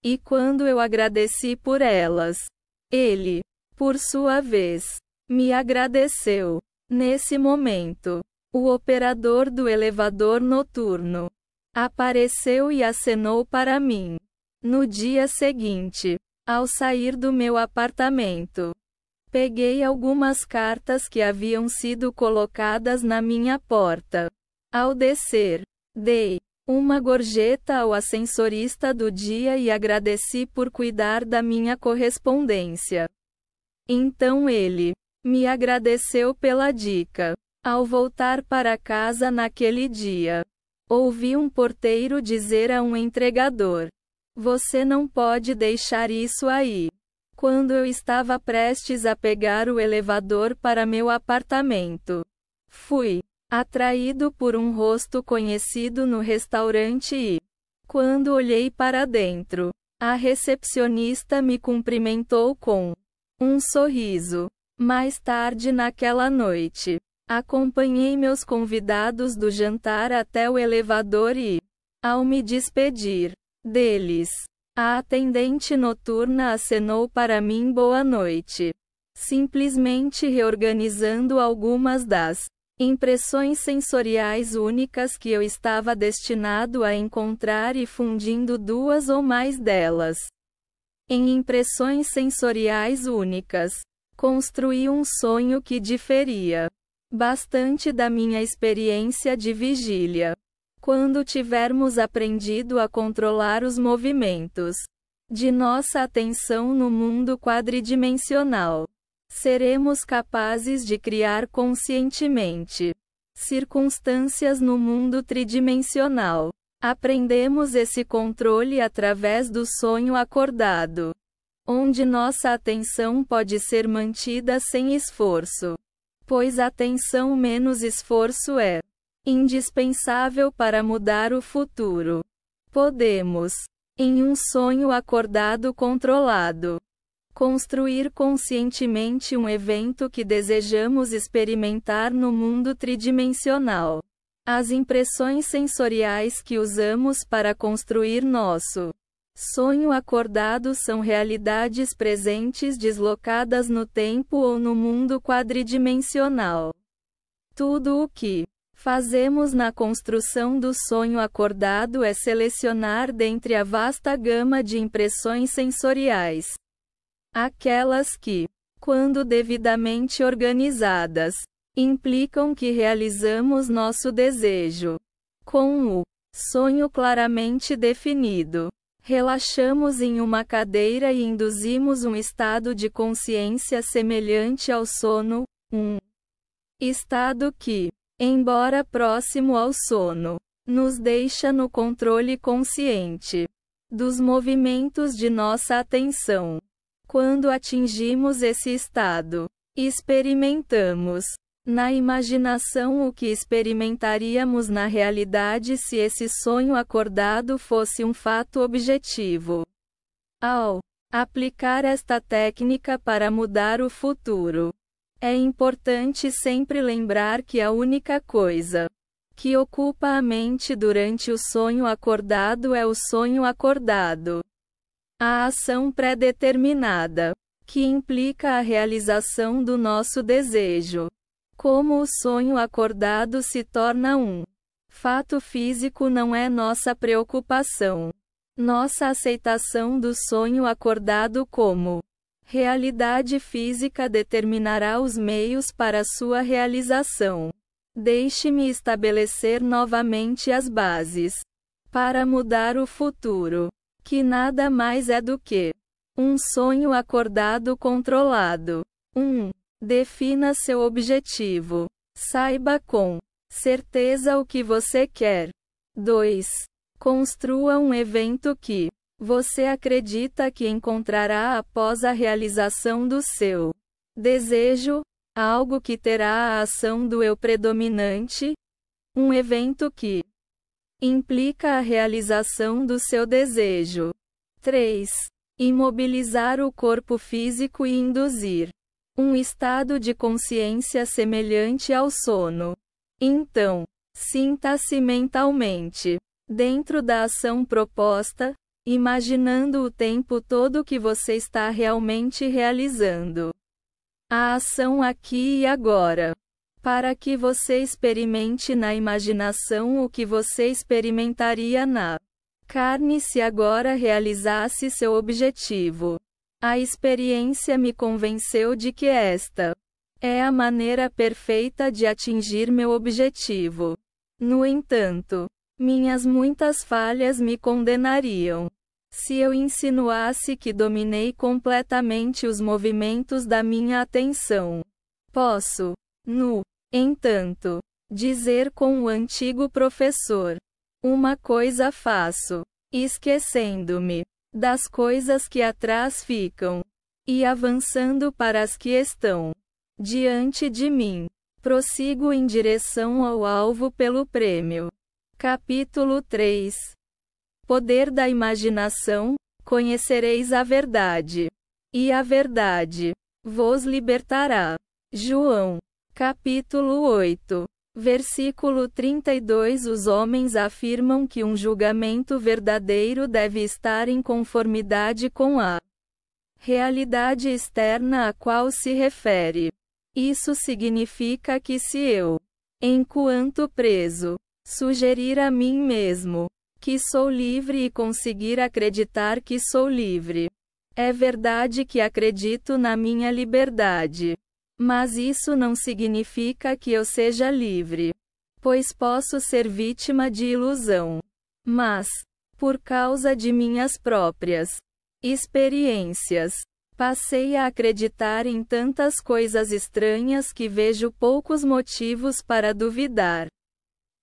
E quando eu agradeci por elas, ele, por sua vez, me agradeceu. Nesse momento, o operador do elevador noturno apareceu e acenou para mim. No dia seguinte, ao sair do meu apartamento, peguei algumas cartas que haviam sido colocadas na minha porta. Ao descer, dei uma gorjeta ao ascensorista do dia e agradeci por cuidar da minha correspondência. Então ele me agradeceu pela dica. Ao voltar para casa naquele dia, ouvi um porteiro dizer a um entregador: "Você não pode deixar isso aí." quando eu estava prestes a pegar o elevador para meu apartamento. Fui atraído por um rosto conhecido no restaurante e, quando olhei para dentro, a recepcionista me cumprimentou com um sorriso. Mais tarde naquela noite, acompanhei meus convidados do jantar até o elevador e, ao me despedir deles, a atendente noturna acenou para mim boa noite, simplesmente reorganizando algumas das impressões sensoriais únicas que eu estava destinado a encontrar e fundindo duas ou mais delas em impressões sensoriais únicas. Construí um sonho que diferia bastante da minha experiência de vigília. Quando tivermos aprendido a controlar os movimentos de nossa atenção no mundo quadridimensional, seremos capazes de criar conscientemente circunstâncias no mundo tridimensional. Aprendemos esse controle através do sonho acordado, onde nossa atenção pode ser mantida sem esforço, pois atenção menos esforço é indispensável para mudar o futuro. Podemos, em um sonho acordado controlado, construir conscientemente um evento que desejamos experimentar no mundo tridimensional. As impressões sensoriais que usamos para construir nosso sonho acordado são realidades presentes deslocadas no tempo ou no mundo quadridimensional. Tudo o que fazemos na construção do sonho acordado é selecionar dentre a vasta gama de impressões sensoriais aquelas que, quando devidamente organizadas, implicam que realizamos nosso desejo. Com o sonho claramente definido, relaxamos em uma cadeira e induzimos um estado de consciência semelhante ao sono, um estado que, embora próximo ao sono, nos deixa no controle consciente dos movimentos de nossa atenção. Quando atingimos esse estado, experimentamos na imaginação o que experimentaríamos na realidade se esse sonho acordado fosse um fato objetivo. Ao aplicar esta técnica para mudar o futuro, é importante sempre lembrar que a única coisa que ocupa a mente durante o sonho acordado é o sonho acordado. A ação pré-determinada, que implica a realização do nosso desejo. Como o sonho acordado se torna um fato físico não é nossa preocupação. Nossa aceitação do sonho acordado como realidade física determinará os meios para sua realização. Deixe-me estabelecer novamente as bases para mudar o futuro, que nada mais é do que um sonho acordado controlado. 1. Defina seu objetivo. Saiba com certeza o que você quer. 2. Construa um evento que você acredita que encontrará após a realização do seu desejo, algo que terá a ação do eu predominante, um evento que implica a realização do seu desejo. 3. Imobilizar o corpo físico e induzir um estado de consciência semelhante ao sono. Então, sinta-se mentalmente dentro da ação proposta, imaginando o tempo todo que você está realmente realizando a ação aqui e agora, para que você experimente na imaginação o que você experimentaria na carne se agora realizasse seu objetivo. A experiência me convenceu de que esta é a maneira perfeita de atingir meu objetivo. No entanto, minhas muitas falhas me condenariam se eu insinuasse que dominei completamente os movimentos da minha atenção. Posso, no entanto, dizer com o antigo professor: uma coisa faço, esquecendo-me das coisas que atrás ficam. E avançando para as que estão diante de mim, prossigo em direção ao alvo pelo prêmio. Capítulo 3. Poder da imaginação, conhecereis a verdade. E a verdade vos libertará. João. Capítulo 8. Versículo 32. Os homens afirmam que um julgamento verdadeiro deve estar em conformidade com a realidade externa a qual se refere. Isso significa que se eu, enquanto preso, sugerir a mim mesmo que sou livre e conseguir acreditar que sou livre, é verdade que acredito na minha liberdade. Mas isso não significa que eu seja livre, pois posso ser vítima de ilusão. Mas, por causa de minhas próprias experiências, passei a acreditar em tantas coisas estranhas que vejo poucos motivos para duvidar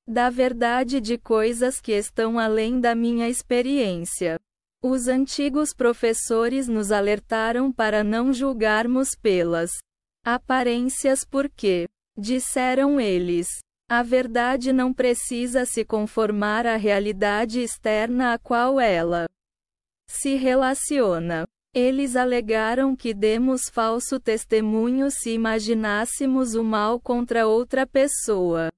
da verdade de coisas que estão além da minha experiência. Os antigos professores nos alertaram para não julgarmos pelas aparências porque, disseram eles, a verdade não precisa se conformar à realidade externa a qual ela se relaciona. Eles alegaram que demos falso testemunho se imaginássemos o mal contra outra pessoa.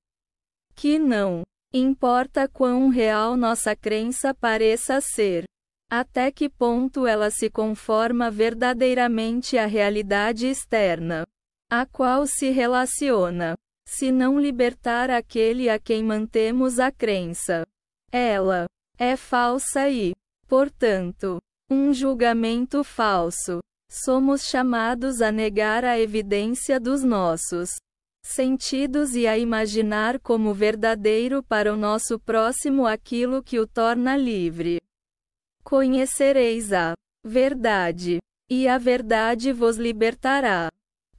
Que não importa quão real nossa crença pareça ser, até que ponto ela se conforma verdadeiramente à realidade externa a qual se relaciona. Se não libertar aquele a quem mantemos a crença, ela é falsa e, portanto, um julgamento falso. Somos chamados a negar a evidência dos nossos sentidos e a imaginar como verdadeiro para o nosso próximo aquilo que o torna livre. Conhecereis a verdade, e a verdade vos libertará.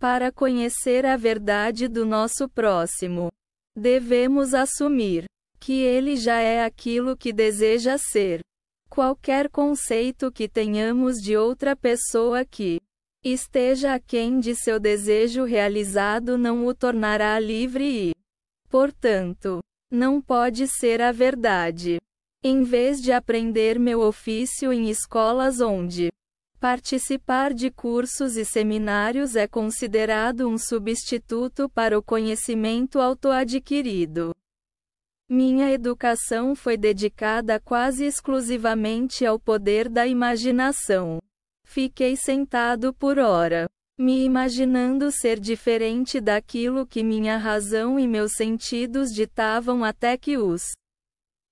Para conhecer a verdade do nosso próximo, devemos assumir que ele já é aquilo que deseja ser. Qualquer conceito que tenhamos de outra pessoa que esteja aquém de seu desejo realizado não o tornará livre e, portanto, não pode ser a verdade. Em vez de aprender meu ofício em escolas onde participar de cursos e seminários é considerado um substituto para o conhecimento autoadquirido, minha educação foi dedicada quase exclusivamente ao poder da imaginação. Fiquei sentado por hora, me imaginando ser diferente daquilo que minha razão e meus sentidos ditavam até que os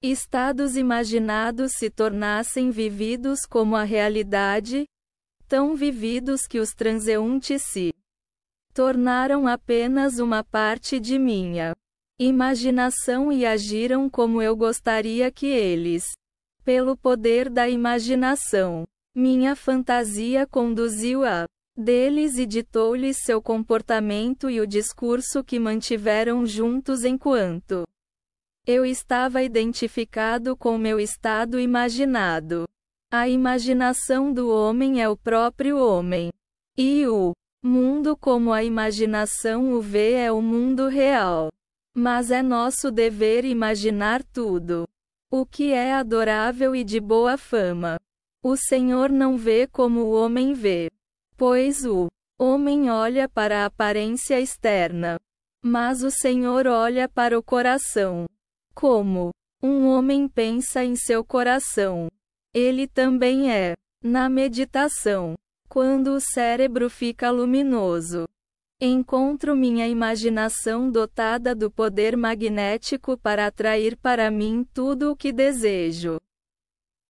estados imaginados se tornassem vividos como a realidade, tão vividos que os transeuntes se tornaram apenas uma parte de minha imaginação e agiram como eu gostaria que eles. Pelo poder da imaginação, minha fantasia conduziu a deles e ditou-lhes seu comportamento e o discurso que mantiveram juntos enquanto eu estava identificado com meu estado imaginado. A imaginação do homem é o próprio homem. E o mundo como a imaginação o vê é o mundo real. Mas é nosso dever imaginar tudo o que é adorável e de boa fama. O Senhor não vê como o homem vê, pois o homem olha para a aparência externa, mas o Senhor olha para o coração. Como um homem pensa em seu coração, ele também é. Na meditação, quando o cérebro fica luminoso, encontro minha imaginação dotada do poder magnético para atrair para mim tudo o que desejo.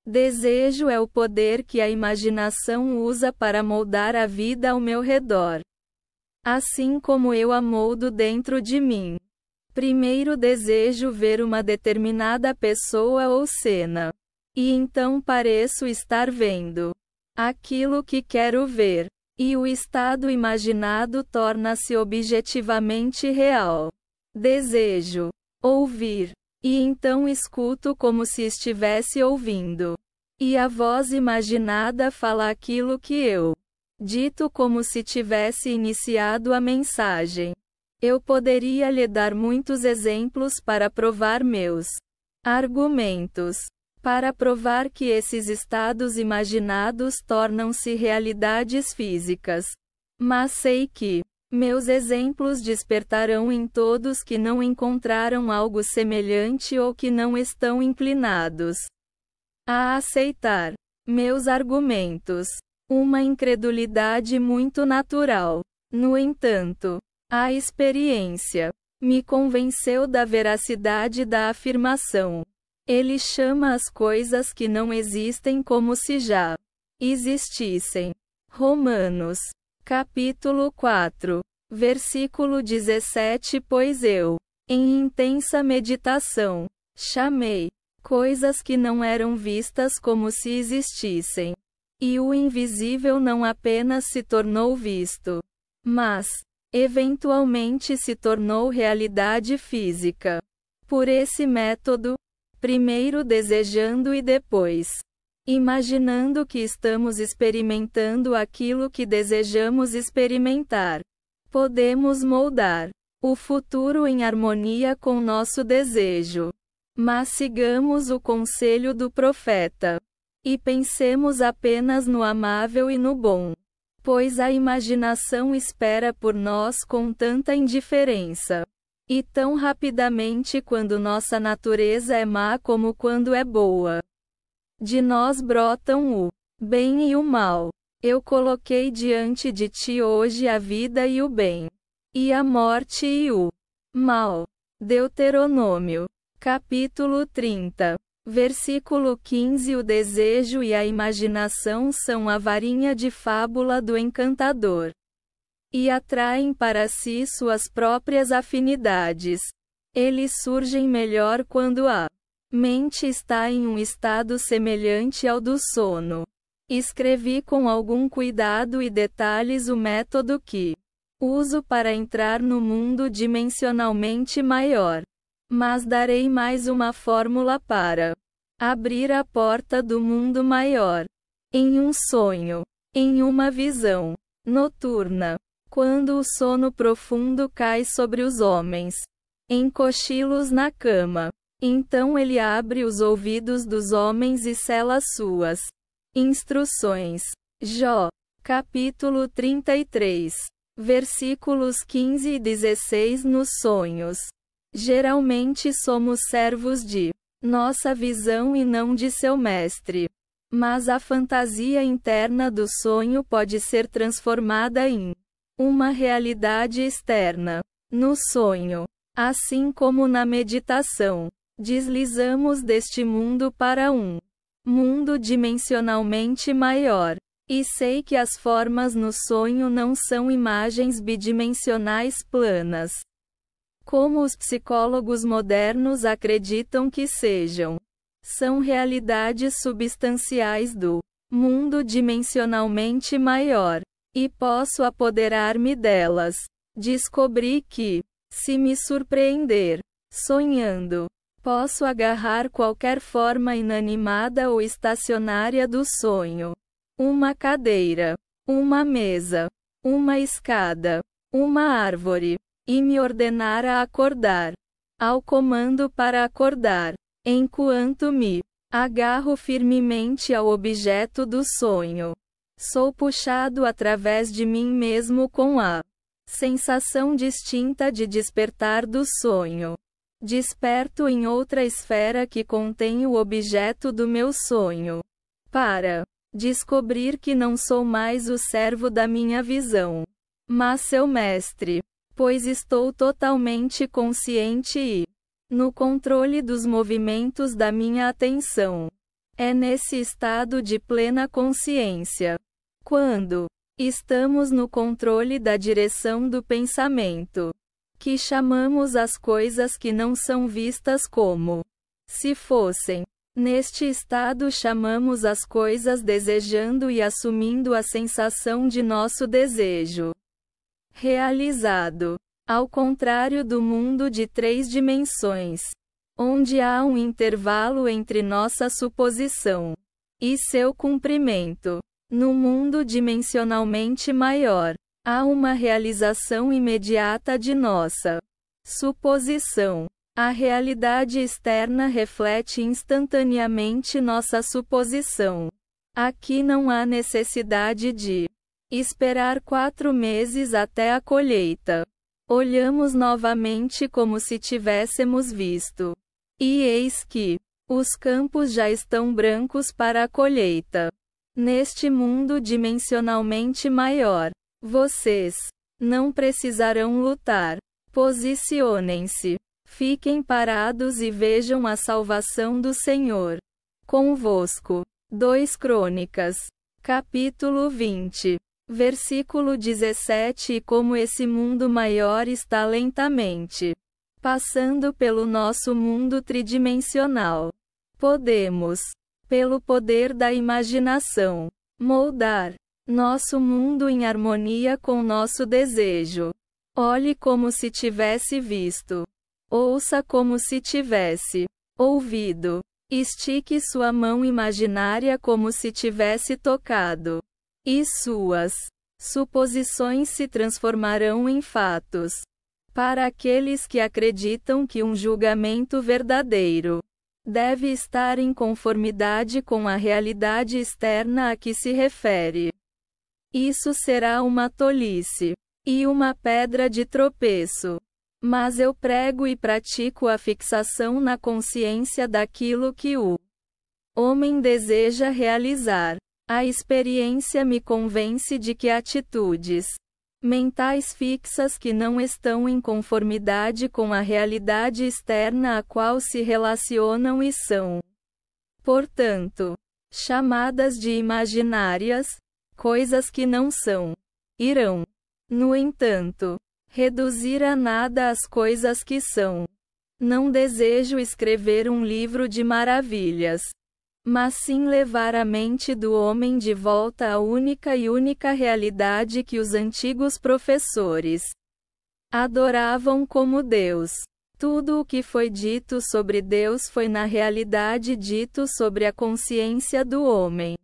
Desejo é o poder que a imaginação usa para moldar a vida ao meu redor, assim como eu a moldo dentro de mim. Primeiro desejo ver uma determinada pessoa ou cena. E então pareço estar vendo aquilo que quero ver. E o estado imaginado torna-se objetivamente real. Desejo ouvir. E então escuto como se estivesse ouvindo. E a voz imaginada fala aquilo que eu dito como se tivesse iniciado a mensagem. Eu poderia lhe dar muitos exemplos para provar meus argumentos. Para provar que esses estados imaginados tornam-se realidades físicas. Mas sei que meus exemplos despertarão em todos que não encontraram algo semelhante ou que não estão inclinados a aceitar meus argumentos. Uma incredulidade muito natural. No entanto, a experiência me convenceu da veracidade da afirmação. Ele chama as coisas que não existem como se já existissem. Romanos, capítulo 4, versículo 17. Pois eu, em intensa meditação, chamei coisas que não eram vistas como se existissem. E o invisível não apenas se tornou visto, mas, eventualmente se tornou realidade física. Por esse método, primeiro desejando e depois imaginando que estamos experimentando aquilo que desejamos experimentar, podemos moldar o futuro em harmonia com nosso desejo. Mas sigamos o conselho do profeta e pensemos apenas no amável e no bom, pois a imaginação espera por nós com tanta indiferença. E tão rapidamente quando nossa natureza é má como quando é boa. De nós brotam o bem e o mal. Eu coloquei diante de ti hoje a vida e o bem, e a morte e o mal. Deuteronômio, capítulo 30, versículo 15. O desejo e a imaginação são a varinha de fábula do encantador. E atraem para si suas próprias afinidades. Eles surgem melhor quando a mente está em um estado semelhante ao do sono. Escrevi com algum cuidado e detalhes o método que uso para entrar no mundo dimensionalmente maior. Mas darei mais uma fórmula para abrir a porta do mundo maior. Em um sonho, em uma visão noturna. Quando o sono profundo cai sobre os homens, em cochilos na cama, então ele abre os ouvidos dos homens e sela suas instruções. Jó, capítulo 33, versículos 15 e 16. Nos sonhos, geralmente somos servos de nossa visão e não de seu mestre. Mas a fantasia interna do sonho pode ser transformada em uma realidade externa. No sonho, assim como na meditação, deslizamos deste mundo para um mundo dimensionalmente maior. E sei que as formas no sonho não são imagens bidimensionais planas, como os psicólogos modernos acreditam que sejam. São realidades substanciais do mundo dimensionalmente maior. E posso apoderar-me delas. Descobri que, se me surpreender, sonhando, posso agarrar qualquer forma inanimada ou estacionária do sonho. Uma cadeira, uma mesa, uma escada, uma árvore, e me ordenar a acordar. Ao comando para acordar, enquanto me agarro firmemente ao objeto do sonho. Sou puxado através de mim mesmo com a sensação distinta de despertar do sonho. Desperto em outra esfera que contém o objeto do meu sonho. Para descobrir que não sou mais o servo da minha visão, mas seu mestre, pois estou totalmente consciente e no controle dos movimentos da minha atenção. É nesse estado de plena consciência, quando estamos no controle da direção do pensamento, que chamamos as coisas que não são vistas como se fossem. Neste estado chamamos as coisas desejando e assumindo a sensação de nosso desejo realizado. Ao contrário do mundo de 3 dimensões, onde há um intervalo entre nossa suposição e seu cumprimento. No mundo dimensionalmente maior, há uma realização imediata de nossa suposição. A realidade externa reflete instantaneamente nossa suposição. Aqui não há necessidade de esperar 4 meses até a colheita. Olhamos novamente como se tivéssemos visto. E eis que os campos já estão brancos para a colheita. Neste mundo dimensionalmente maior, vocês não precisarão lutar. Posicionem-se. Fiquem parados e vejam a salvação do Senhor convosco. 2 Crônicas, capítulo 20, versículo 17. E como esse mundo maior está lentamente passando pelo nosso mundo tridimensional, podemos, pelo poder da imaginação, moldar nosso mundo em harmonia com nosso desejo. Olhe como se tivesse visto. Ouça como se tivesse ouvido. Estique sua mão imaginária como se tivesse tocado. E suas suposições se transformarão em fatos. Para aqueles que acreditam que um julgamento verdadeiro deve estar em conformidade com a realidade externa a que se refere, isso será uma tolice e uma pedra de tropeço. Mas eu prego e pratico a fixação na consciência daquilo que o homem deseja realizar. A experiência me convence de que atitudes mentais fixas que não estão em conformidade com a realidade externa a qual se relacionam e são, portanto, chamadas de imaginárias, coisas que não são, irão, no entanto, reduzir a nada as coisas que são. Não desejo escrever um livro de maravilhas, mas sim levar a mente do homem de volta à única realidade que os antigos professores adoravam como Deus. Tudo o que foi dito sobre Deus foi na realidade dito sobre a consciência do homem.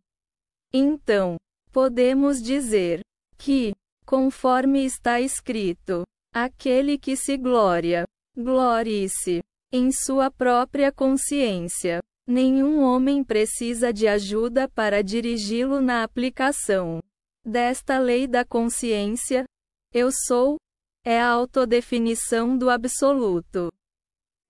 Então, podemos dizer que, conforme está escrito, aquele que se gloria, glorie-se em sua própria consciência. Nenhum homem precisa de ajuda para dirigi-lo na aplicação desta lei da consciência. Eu sou, é a autodefinição do absoluto.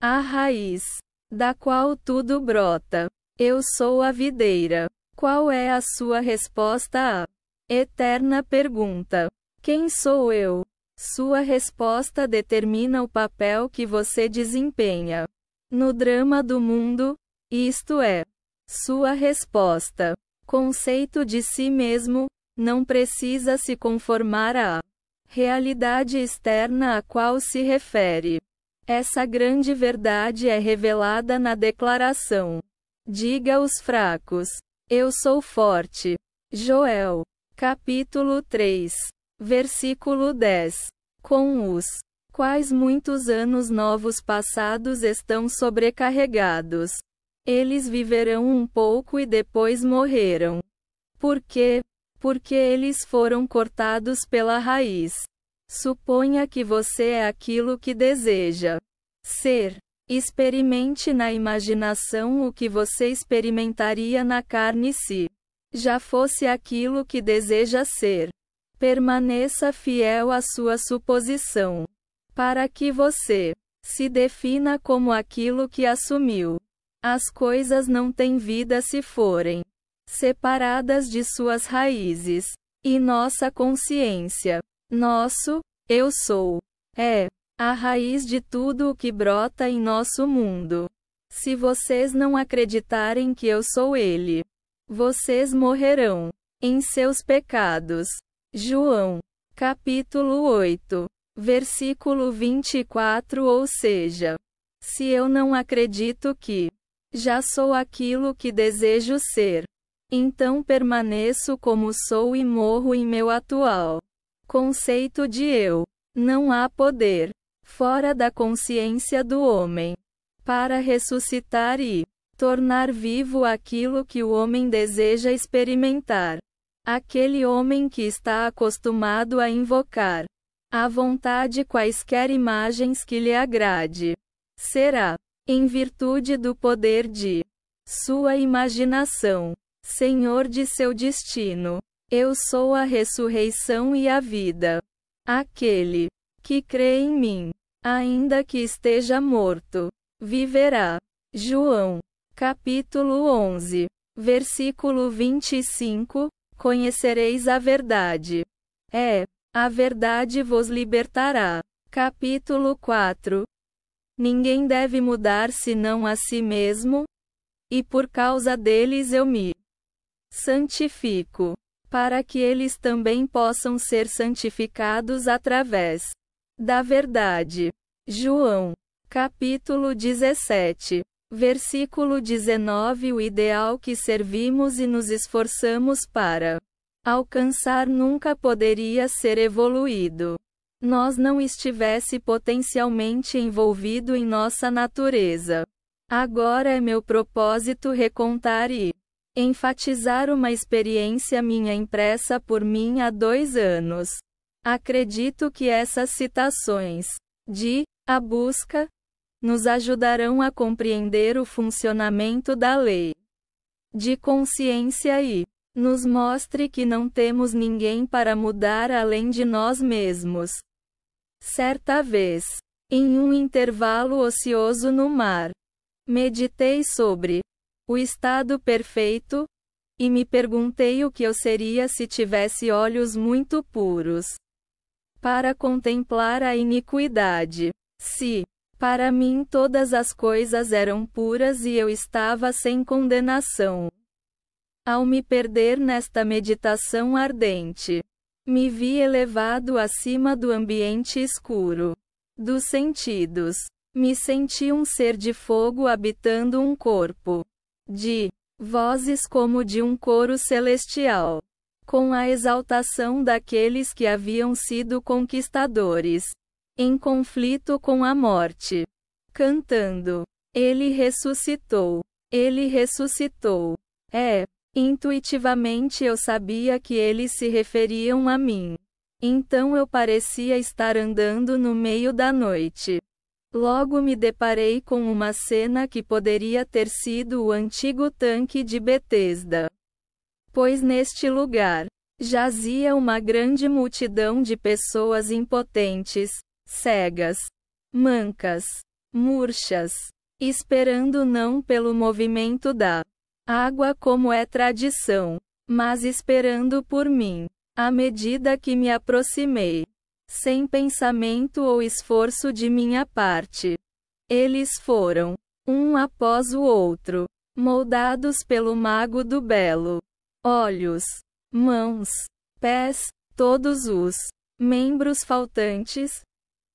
A raiz, da qual tudo brota. Eu sou a videira. Qual é a sua resposta à eterna pergunta? Quem sou eu? Sua resposta determina o papel que você desempenha no drama do mundo, isto é, sua resposta. Conceito de si mesmo, não precisa se conformar à realidade externa a qual se refere. Essa grande verdade é revelada na declaração: diga aos fracos, eu sou forte. Joel, capítulo 3, versículo 10. Com os quais muitos anos novos passados estão sobrecarregados. Eles viverão um pouco e depois morreram. Por quê? Porque eles foram cortados pela raiz. Suponha que você é aquilo que deseja ser. Experimente na imaginação o que você experimentaria na carne se já fosse aquilo que deseja ser. Permaneça fiel à sua suposição, para que você se defina como aquilo que assumiu. As coisas não têm vida se forem separadas de suas raízes. E nossa consciência, nosso eu sou, é a raiz de tudo o que brota em nosso mundo. Se vocês não acreditarem que eu sou ele, vocês morrerão em seus pecados. João, capítulo 8, versículo 24. Ou seja, se eu não acredito que já sou aquilo que desejo ser, então permaneço como sou e morro em meu atual conceito de eu. Não há poder fora da consciência do homem para ressuscitar e tornar vivo aquilo que o homem deseja experimentar. Aquele homem que está acostumado a invocar à vontade quaisquer imagens que lhe agrade, será, em virtude do poder de sua imaginação, senhor de seu destino. Eu sou a ressurreição e a vida. Aquele que crê em mim, ainda que esteja morto, viverá. João, capítulo 11, versículo 25. Conhecereis a verdade. A verdade vos libertará. Capítulo 4. Ninguém deve mudar senão a si mesmo, e por causa deles eu me santifico, para que eles também possam ser santificados através da verdade. João, capítulo 17, versículo 19. O ideal que servimos e nos esforçamos para alcançar nunca poderia ser evoluído. Nós não estivesse potencialmente envolvido em nossa natureza. Agora é meu propósito recontar e enfatizar uma experiência minha impressa por mim há 2 anos. Acredito que essas citações de A Busca nos ajudarão a compreender o funcionamento da lei de consciência e nos mostre que não temos ninguém para mudar além de nós mesmos. Certa vez, em um intervalo ocioso no mar, meditei sobre o estado perfeito, e me perguntei o que eu seria se tivesse olhos muito puros para contemplar a iniquidade. Se, para mim, todas as coisas eram puras e eu estava sem condenação. Ao me perder nesta meditação ardente, me vi elevado acima do ambiente escuro dos sentidos. Me senti um ser de fogo habitando um corpo de vozes como de um coro celestial, com a exaltação daqueles que haviam sido conquistadores, em conflito com a morte, cantando: Ele ressuscitou! Ele ressuscitou! Intuitivamente eu sabia que eles se referiam a mim. Então eu parecia estar andando no meio da noite. Logo me deparei com uma cena que poderia ter sido o antigo tanque de Betesda. Pois neste lugar jazia uma grande multidão de pessoas impotentes, cegas, mancas, murchas, esperando não pelo movimento da água como é tradição, mas esperando por mim. À medida que me aproximei, sem pensamento ou esforço de minha parte, eles foram, um após o outro, moldados pelo mago do belo. Olhos, mãos, pés, todos os membros faltantes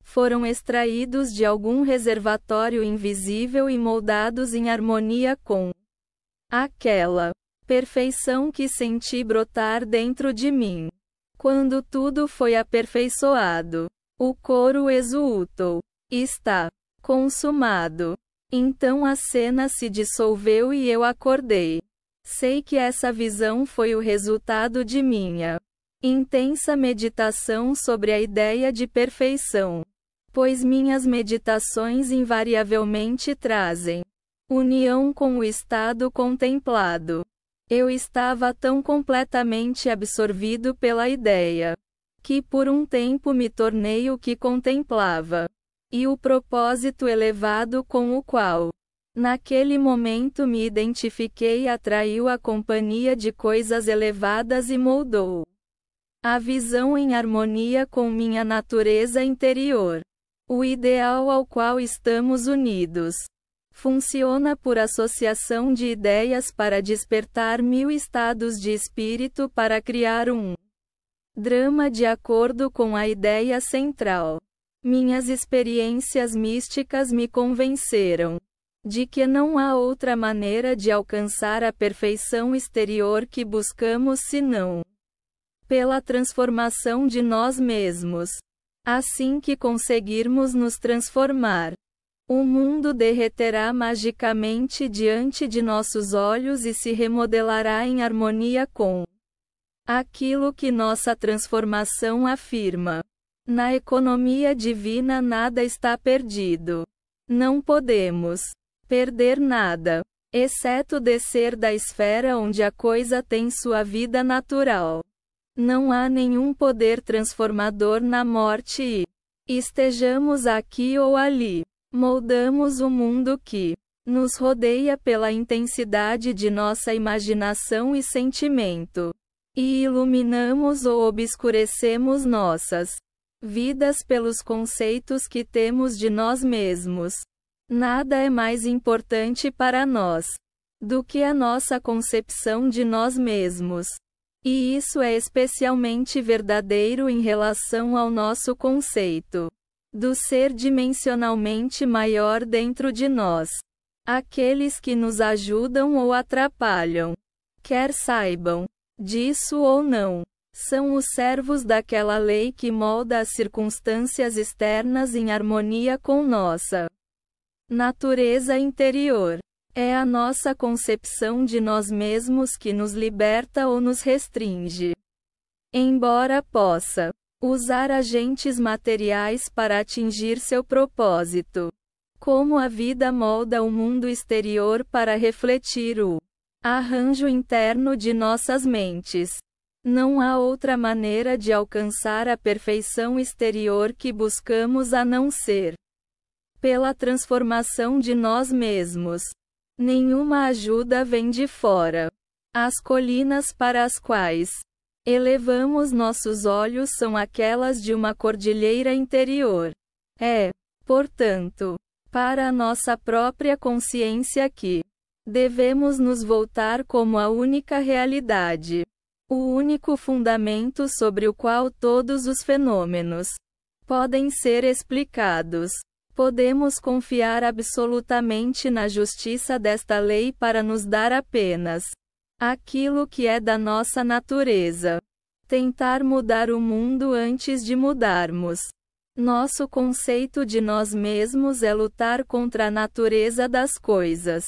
foram extraídos de algum reservatório invisível e moldados em harmonia com aquela perfeição que senti brotar dentro de mim. Quando tudo foi aperfeiçoado, o coro exultou: está consumado. Então a cena se dissolveu e eu acordei. Sei que essa visão foi o resultado de minha intensa meditação sobre a ideia de perfeição, pois minhas meditações invariavelmente trazem união com o estado contemplado. Eu estava tão completamente absorvido pela ideia, que por um tempo me tornei o que contemplava, e o propósito elevado com o qual, naquele momento me identifiquei atraiu a companhia de coisas elevadas e moldou a visão em harmonia com minha natureza interior. O ideal ao qual estamos unidos funciona por associação de ideias para despertar 1000 estados de espírito para criar um drama de acordo com a ideia central. Minhas experiências místicas me convenceram de que não há outra maneira de alcançar a perfeição exterior que buscamos senão pela transformação de nós mesmos. Assim que conseguirmos nos transformar, o mundo derreterá magicamente diante de nossos olhos e se remodelará em harmonia com aquilo que nossa transformação afirma. Na economia divina nada está perdido. Não podemos perder nada, exceto descer da esfera onde a coisa tem sua vida natural. Não há nenhum poder transformador na morte e, estejamos aqui ou ali, moldamos o mundo que nos rodeia pela intensidade de nossa imaginação e sentimento, e iluminamos ou obscurecemos nossas vidas pelos conceitos que temos de nós mesmos. Nada é mais importante para nós do que a nossa concepção de nós mesmos. E isso é especialmente verdadeiro em relação ao nosso conceito do ser dimensionalmente maior dentro de nós. Aqueles que nos ajudam ou atrapalham, quer saibam disso ou não, são os servos daquela lei que molda as circunstâncias externas em harmonia com nossa natureza interior. É a nossa concepção de nós mesmos que nos liberta ou nos restringe. Embora possa usar agentes materiais para atingir seu propósito, como a vida molda o mundo exterior para refletir o arranjo interno de nossas mentes. Não há outra maneira de alcançar a perfeição exterior que buscamos a não ser pela transformação de nós mesmos. Nenhuma ajuda vem de fora. As colinas para as quais elevamos nossos olhos são aquelas de uma cordilheira interior. É, portanto, para a nossa própria consciência que devemos nos voltar como a única realidade. O único fundamento sobre o qual todos os fenômenos podem ser explicados. Podemos confiar absolutamente na justiça desta lei para nos dar apenas aquilo que é da nossa natureza. Tentar mudar o mundo antes de mudarmos nosso conceito de nós mesmos é lutar contra a natureza das coisas.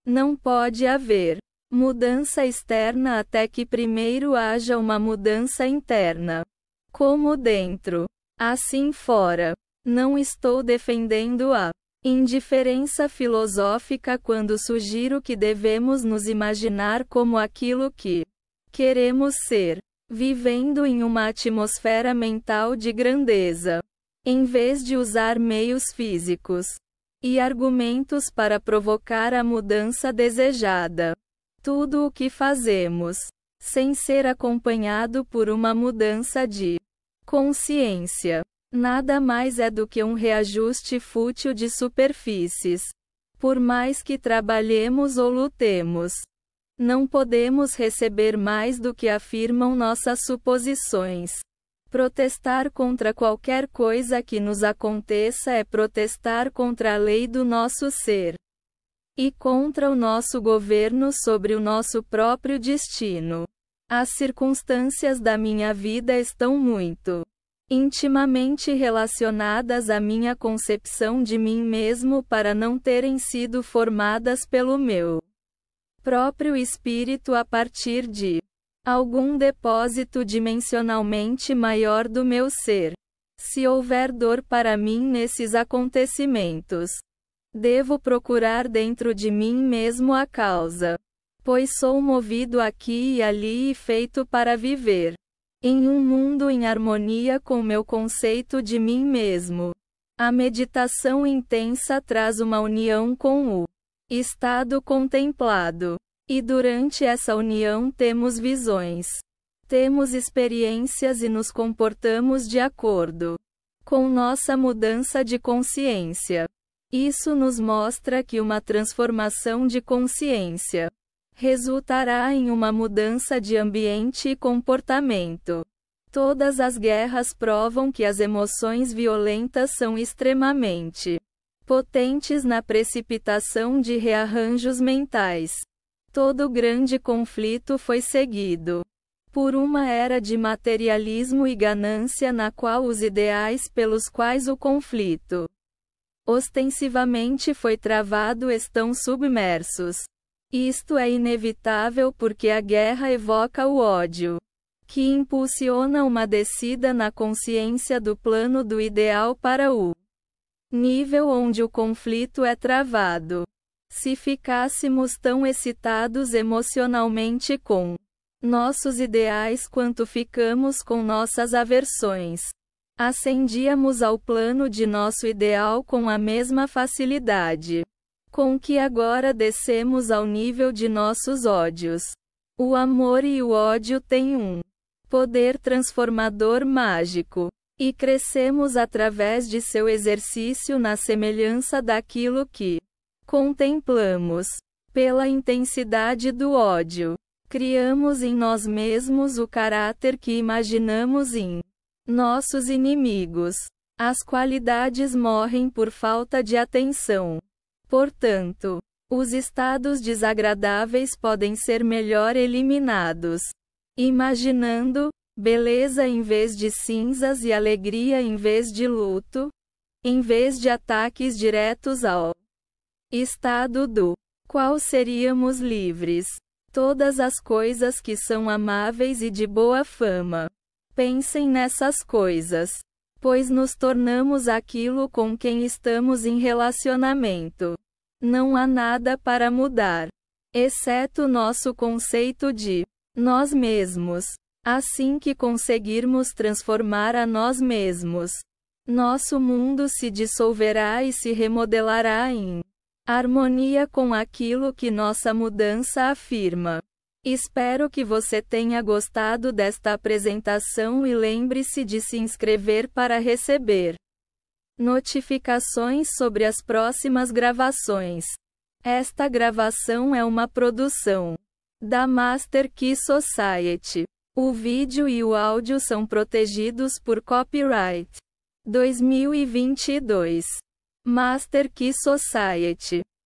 Não pode haver mudança externa até que primeiro haja uma mudança interna. Como dentro, assim fora. Não estou defendendo a indiferença filosófica quando sugiro que devemos nos imaginar como aquilo que queremos ser, vivendo em uma atmosfera mental de grandeza, em vez de usar meios físicos e argumentos para provocar a mudança desejada. Tudo o que fazemos, sem ser acompanhado por uma mudança de consciência, nada mais é do que um reajuste fútil de superfícies. Por mais que trabalhemos ou lutemos, não podemos receber mais do que afirmam nossas suposições. Protestar contra qualquer coisa que nos aconteça é protestar contra a lei do nosso ser e contra o nosso governo sobre o nosso próprio destino. As circunstâncias da minha vida estão muito intimamente relacionadas à minha concepção de mim mesmo para não terem sido formadas pelo meu próprio espírito a partir de algum depósito dimensionalmente maior do meu ser. Se houver dor para mim nesses acontecimentos, devo procurar dentro de mim mesmo a causa, pois sou movido aqui e ali e feito para viver em um mundo em harmonia com meu conceito de mim mesmo. A meditação intensa traz uma união com o estado contemplado. E durante essa união temos visões. Temos experiências e nos comportamos de acordo com nossa mudança de consciência. Isso nos mostra que uma transformação de consciência resultará em uma mudança de ambiente e comportamento. Todas as guerras provam que as emoções violentas são extremamente potentes na precipitação de rearranjos mentais. Todo grande conflito foi seguido por uma era de materialismo e ganância na qual os ideais pelos quais o conflito ostensivamente foi travado estão submersos Isto é inevitável porque a guerra evoca o ódio, que impulsiona uma descida na consciência do plano do ideal para o nível onde o conflito é travado. Se ficássemos tão excitados emocionalmente com nossos ideais quanto ficamos com nossas aversões, ascendíamos ao plano de nosso ideal com a mesma facilidade com que agora descemos ao nível de nossos ódios. O amor e o ódio têm um poder transformador mágico, e crescemos através de seu exercício na semelhança daquilo que contemplamos. Pela intensidade do ódio, criamos em nós mesmos o caráter que imaginamos em nossos inimigos. As qualidades morrem por falta de atenção. Portanto, os estados desagradáveis podem ser melhor eliminados, imaginando beleza em vez de cinzas e alegria em vez de luto, em vez de ataques diretos ao estado do qual seríamos livres. Todas as coisas que são amáveis e de boa fama. Pensem nessas coisas, pois nos tornamos aquilo com quem estamos em relacionamento. Não há nada para mudar, exceto nosso conceito de nós mesmos. Assim que conseguirmos transformar a nós mesmos, nosso mundo se dissolverá e se remodelará em harmonia com aquilo que nossa mudança afirma. Espero que você tenha gostado desta apresentação e lembre-se de se inscrever para receber notificações sobre as próximas gravações. Esta gravação é uma produção da Master Key Society. O vídeo e o áudio são protegidos por copyright 2022. Master Key Society.